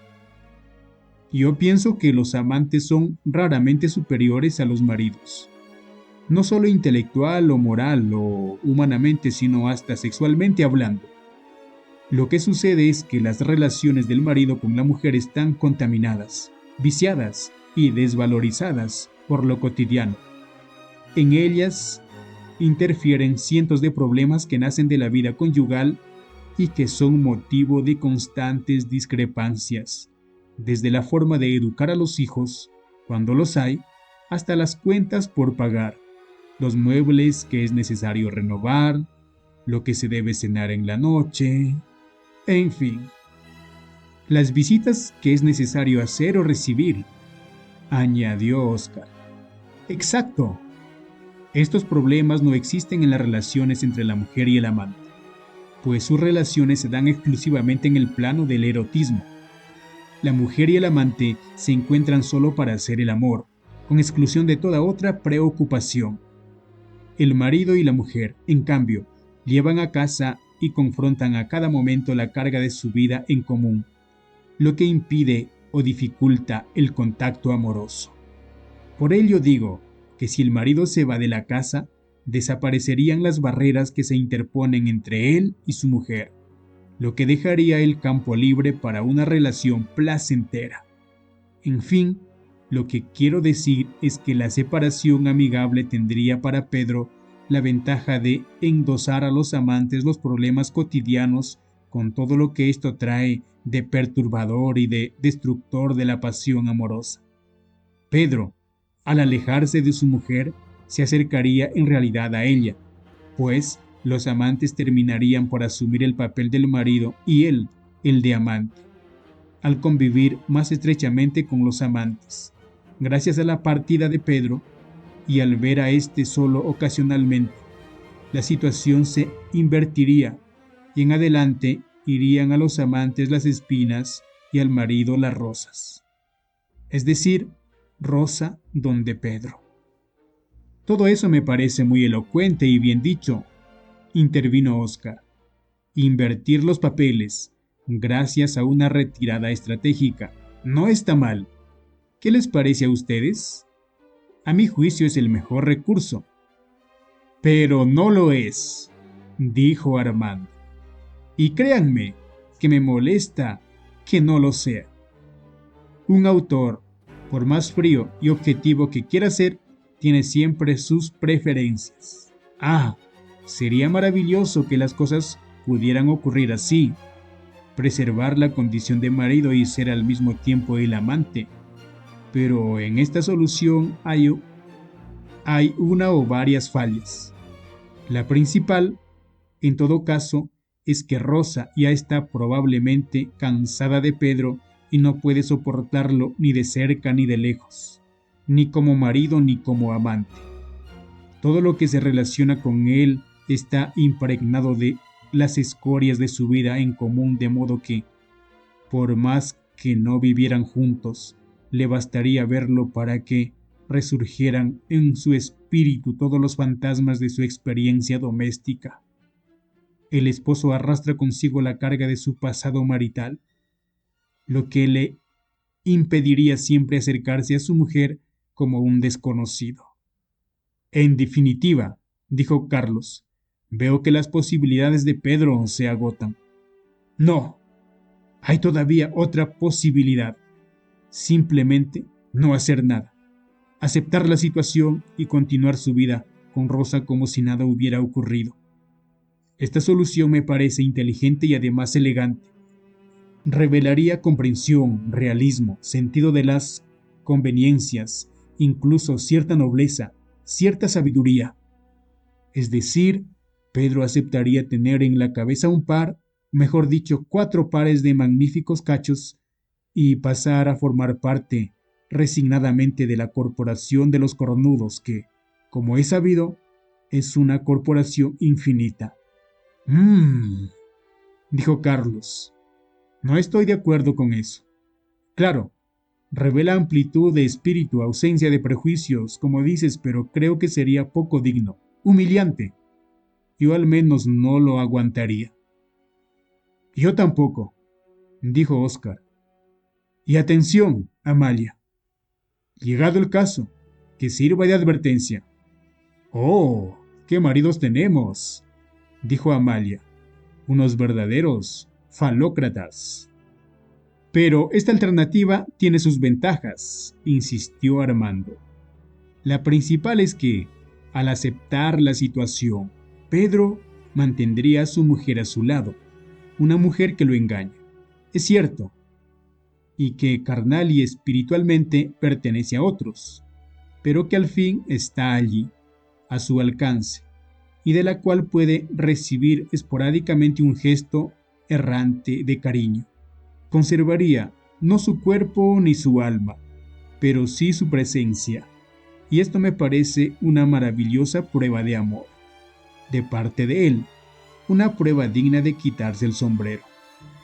Yo pienso que los amantes son raramente superiores a los maridos. No solo intelectual o moral o humanamente, sino hasta sexualmente hablando. Lo que sucede es que las relaciones del marido con la mujer están contaminadas, viciadas y desvalorizadas por lo cotidiano. En ellas interfieren cientos de problemas que nacen de la vida conyugal y que son motivo de constantes discrepancias, desde la forma de educar a los hijos, cuando los hay, hasta las cuentas por pagar, los muebles que es necesario renovar, lo que se debe cenar en la noche, en fin, las visitas que es necesario hacer o recibir, añadió Oscar. Exacto. Estos problemas no existen en las relaciones entre la mujer y el amante, pues sus relaciones se dan exclusivamente en el plano del erotismo. La mujer y el amante se encuentran solo para hacer el amor, con exclusión de toda otra preocupación. El marido y la mujer, en cambio, llevan a casa y confrontan a cada momento la carga de su vida en común, lo que impide o dificulta el contacto amoroso. Por ello digo que si el marido se va de la casa, desaparecerían las barreras que se interponen entre él y su mujer, lo que dejaría el campo libre para una relación placentera. En fin, lo que quiero decir es que la separación amigable tendría para Pedro la ventaja de endosar a los amantes los problemas cotidianos con todo lo que esto trae de perturbador y de destructor de la pasión amorosa. Pedro, al alejarse de su mujer, se acercaría en realidad a ella, pues los amantes terminarían por asumir el papel del marido y él, el de amante, al convivir más estrechamente con los amantes. Gracias a la partida de Pedro y al ver a este solo ocasionalmente, la situación se invertiría y en adelante irían a los amantes las espinas y al marido las rosas. Es decir, rosa donde Pedro. Todo eso me parece muy elocuente y bien dicho, intervino Oscar. Invertir los papeles, gracias a una retirada estratégica, no está mal. ¿Qué les parece a ustedes? A mi juicio es el mejor recurso. Pero no lo es, dijo Armando. Y créanme que me molesta que no lo sea. Un autor, por más frío y objetivo que quiera ser, tiene siempre sus preferencias. Sería maravilloso que las cosas pudieran ocurrir así, preservar la condición de marido y ser al mismo tiempo el amante. Pero en esta solución hay una o varias fallas. La principal, en todo caso, es que Rosa ya está probablemente cansada de Pedro y no puede soportarlo ni de cerca ni de lejos, ni como marido ni como amante. Todo lo que se relaciona con él está impregnado de las escorias de su vida en común, de modo que, por más que no vivieran juntos, le bastaría verlo para que resurgieran en su espíritu todos los fantasmas de su experiencia doméstica. El esposo arrastra consigo la carga de su pasado marital, lo que le impediría siempre acercarse a su mujer como un desconocido. En definitiva, dijo Carlos, veo que las posibilidades de Pedro se agotan. No, hay todavía otra posibilidad. Simplemente no hacer nada. Aceptar la situación y continuar su vida con Rosa como si nada hubiera ocurrido. Esta solución me parece inteligente y además elegante. Revelaría comprensión, realismo, sentido de las conveniencias, incluso cierta nobleza, cierta sabiduría. Es decir, Pedro aceptaría tener en la cabeza un par, mejor dicho, 4 pares de magníficos cachos y pasar a formar parte resignadamente de la corporación de los cornudos que, como he sabido, es una corporación infinita. Dijo Carlos. No estoy de acuerdo con eso. Claro, revela amplitud de espíritu, ausencia de prejuicios, como dices, pero creo que sería poco digno, humillante. Yo al menos no lo aguantaría. Yo tampoco, dijo Oscar. Y atención, Amalia. Llegado el caso, que sirva de advertencia. Oh, qué maridos tenemos, dijo Amalia. Unos verdaderos falócratas. Pero esta alternativa tiene sus ventajas, insistió Armando. La principal es que, al aceptar la situación, Pedro mantendría a su mujer a su lado, una mujer que lo engaña. Es cierto, y que carnal y espiritualmente pertenece a otros, pero que al fin está allí, a su alcance, y de la cual puede recibir esporádicamente un gesto errante de cariño. Conservaría no su cuerpo ni su alma, pero sí su presencia, y esto me parece una maravillosa prueba de amor. De parte de él, una prueba digna de quitarse el sombrero.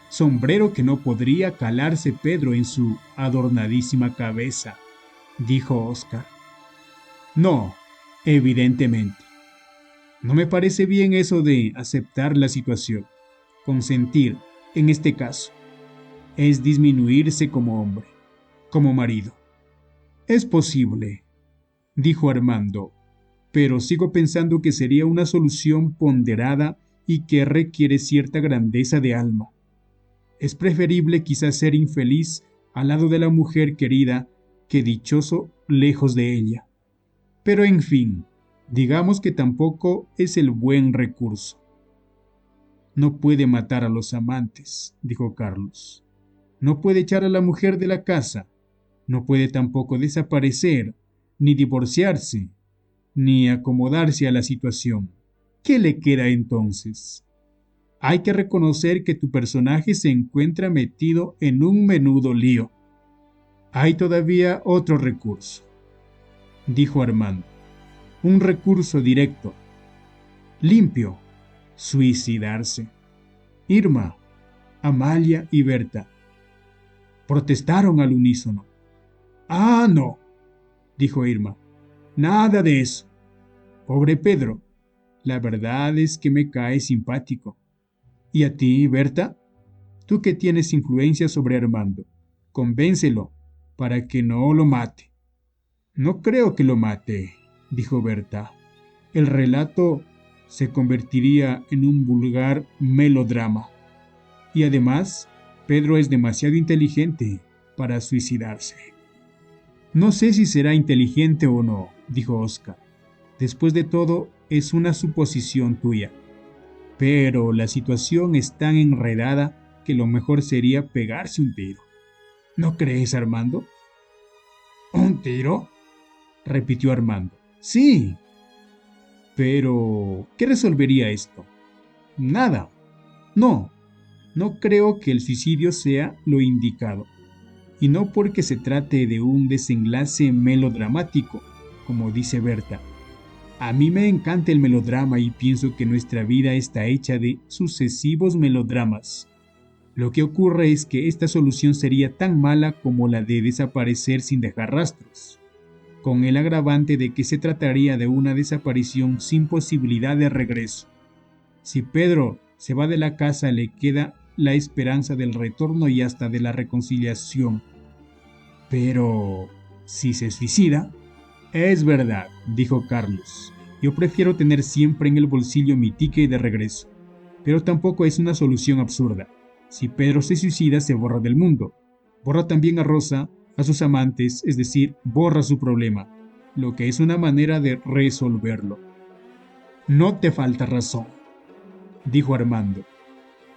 Sombrero que no podría calarse Pedro en su adornadísima cabeza, dijo Oscar. No, evidentemente. No me parece bien eso de aceptar la situación. Consentir, en este caso, es disminuirse como hombre, como marido. Es posible, dijo Armando, pero sigo pensando que sería una solución ponderada y que requiere cierta grandeza de alma. Es preferible quizás ser infeliz al lado de la mujer querida que dichoso lejos de ella. Pero en fin, digamos que tampoco es el buen recurso. No puede matar a los amantes, dijo Carlos. No puede echar a la mujer de la casa. No puede tampoco desaparecer, ni divorciarse, ni acomodarse a la situación. ¿Qué le queda entonces? Hay que reconocer que tu personaje se encuentra metido en un menudo lío. Hay todavía otro recurso, dijo Armando. Un recurso directo, limpio, suicidarse. Irma, Amalia y Berta protestaron al unísono. Ah, no, dijo Irma. Nada de eso. Pobre Pedro, la verdad es que me cae simpático. ¿Y a ti, Berta? Tú que tienes influencia sobre Armando, convéncelo para que no lo mate. No creo que lo mate, dijo Berta. El relato se convertiría en un vulgar melodrama. Y además, Pedro es demasiado inteligente para suicidarse. No sé si será inteligente o no, dijo Oscar. Después de todo, es una suposición tuya. Pero la situación es tan enredada que lo mejor sería pegarse un tiro. ¿No crees, Armando? ¿Un tiro?, repitió Armando. Sí. Pero, ¿qué resolvería esto? Nada. No creo que el suicidio sea lo indicado. Y no porque se trate de un desenlace melodramático, como dice Berta. A mí me encanta el melodrama y pienso que nuestra vida está hecha de sucesivos melodramas. Lo que ocurre es que esta solución sería tan mala como la de desaparecer sin dejar rastros, con el agravante de que se trataría de una desaparición sin posibilidad de regreso. Si Pedro se va de la casa, le queda la esperanza del retorno y hasta de la reconciliación. Pero, si se suicida, es verdad, dijo Carlos. Yo prefiero tener siempre en el bolsillo mi ticket de regreso. Pero tampoco es una solución absurda. Si Pedro se suicida, se borra del mundo. Borra también a Rosa, a sus amantes, es decir, borra su problema, lo que es una manera de resolverlo. No te falta razón, dijo Armando.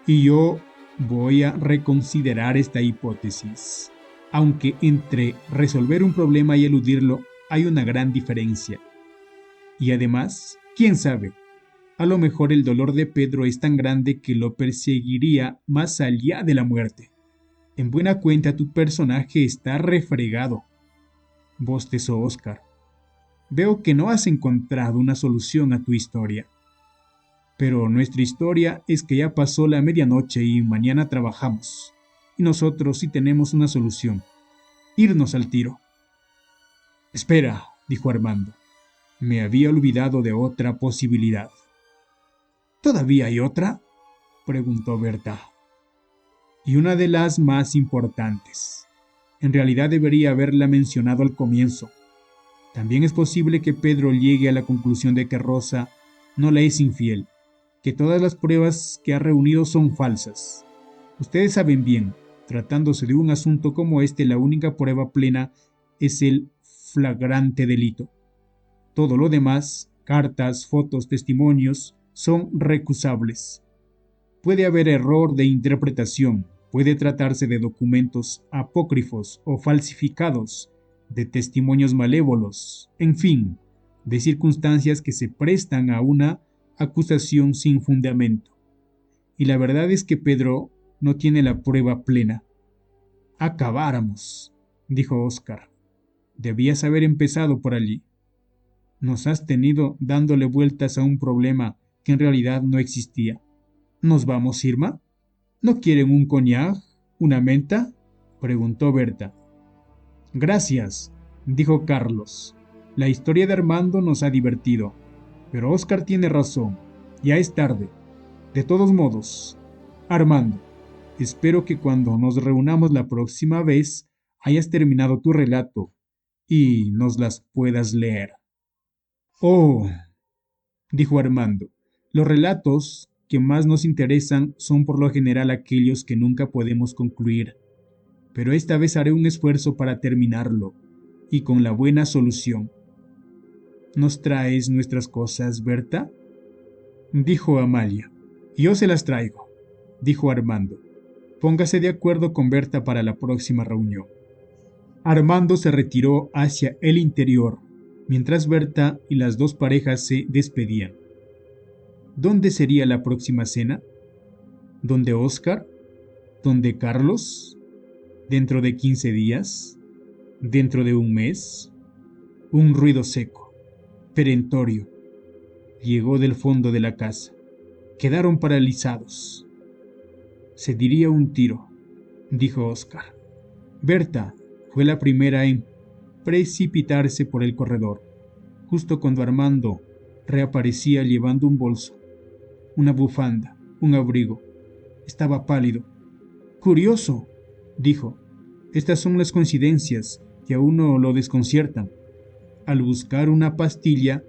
Y yo voy a reconsiderar esta hipótesis. Aunque entre resolver un problema y eludirlo hay una gran diferencia. Y además, ¿quién sabe? A lo mejor el dolor de Pedro es tan grande que lo perseguiría más allá de la muerte. En buena cuenta tu personaje está refregado, bostezó Oscar. Veo que no has encontrado una solución a tu historia. Pero nuestra historia es que ya pasó la medianoche y mañana trabajamos. Y nosotros sí tenemos una solución. Irnos al tiro. Espera, dijo Armando. Me había olvidado de otra posibilidad. ¿Todavía hay otra?, preguntó Berta. Y una de las más importantes. En realidad debería haberla mencionado al comienzo. También es posible que Pedro llegue a la conclusión de que Rosa no le es infiel, que todas las pruebas que ha reunido son falsas. Ustedes saben bien, tratándose de un asunto como este, la única prueba plena es el flagrante delito. Todo lo demás, cartas, fotos, testimonios, son recusables. Puede haber error de interpretación, puede tratarse de documentos apócrifos o falsificados, de testimonios malévolos, en fin, de circunstancias que se prestan a una acusación sin fundamento. Y la verdad es que Pedro no tiene la prueba plena. Acabáramos, dijo Oscar. Debías haber empezado por allí. Nos has tenido dándole vueltas a un problema que en realidad no existía. ¿Nos vamos, Irma? ¿No quieren un coñac? ¿Una menta?, preguntó Berta. Gracias, dijo Carlos. La historia de Armando nos ha divertido, pero Oscar tiene razón. Ya es tarde. De todos modos, Armando, espero que cuando nos reunamos la próxima vez hayas terminado tu relato y nos las puedas leer. Oh, dijo Armando, los relatos que más nos interesan son por lo general aquellos que nunca podemos concluir, pero esta vez haré un esfuerzo para terminarlo, y con la buena solución. ¿Nos traes nuestras cosas, Berta?, dijo Amalia. Yo se las traigo, dijo Armando. Póngase de acuerdo con Berta para la próxima reunión. Armando se retiró hacia el interior, mientras Berta y las dos parejas se despedían. ¿Dónde sería la próxima cena? ¿Dónde Oscar? ¿Dónde Carlos? ¿Dentro de 15 días? ¿Dentro de un mes? Un ruido seco, perentorio, llegó del fondo de la casa. Quedaron paralizados. Se diría un tiro, dijo Oscar. Berta fue la primera en precipitarse por el corredor, justo cuando Armando reaparecía llevando un bolso, una bufanda, un abrigo. Estaba pálido. Curioso, dijo. Estas son las coincidencias que a uno lo desconciertan. Al buscar una pastilla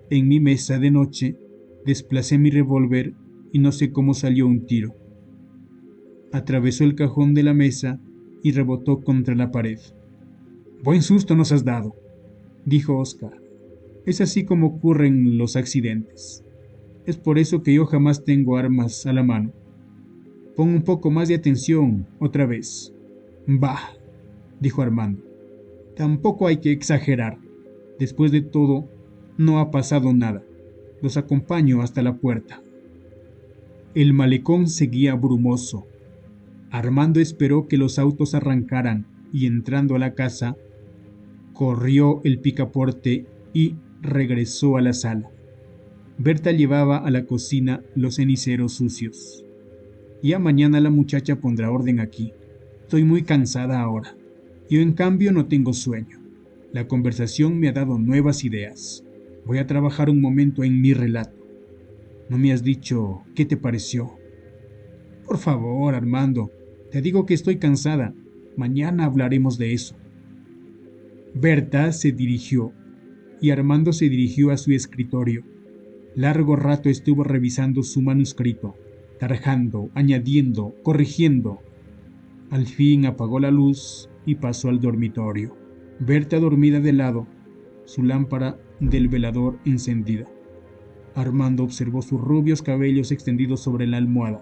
en mi mesa de noche, desplacé mi revólver y no sé cómo salió un tiro. Atravesó el cajón de la mesa y rebotó contra la pared. Buen susto nos has dado, dijo Oscar. Es así como ocurren los accidentes. Es por eso que yo jamás tengo armas a la mano. Pon un poco más de atención, otra vez. Bah, dijo Armando. Tampoco hay que exagerar. Después de todo, no ha pasado nada. Los acompaño hasta la puerta. El malecón seguía brumoso. Armando esperó que los autos arrancaran y, entrando a la casa, corrió el picaporte y regresó a la sala. Berta llevaba a la cocina los ceniceros sucios. Ya mañana la muchacha pondrá orden aquí. Estoy muy cansada ahora. Yo, en cambio, no tengo sueño. La conversación me ha dado nuevas ideas. Voy a trabajar un momento en mi relato. ¿No me has dicho qué te pareció? Por favor, Armando, te digo que estoy cansada. Mañana hablaremos de eso. Berta se dirigió y Armando se dirigió a su escritorio. Largo rato estuvo revisando su manuscrito, tarjando, añadiendo, corrigiendo. Al fin apagó la luz y pasó al dormitorio. Berta dormida de lado, su lámpara del velador encendida. Armando observó sus rubios cabellos extendidos sobre la almohada,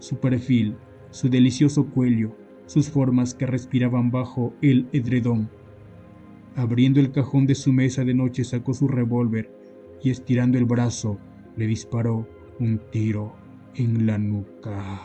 su perfil, su delicioso cuello, sus formas que respiraban bajo el edredón. Abriendo el cajón de su mesa de noche sacó su revólver y, estirando el brazo, le disparó un tiro en la nuca.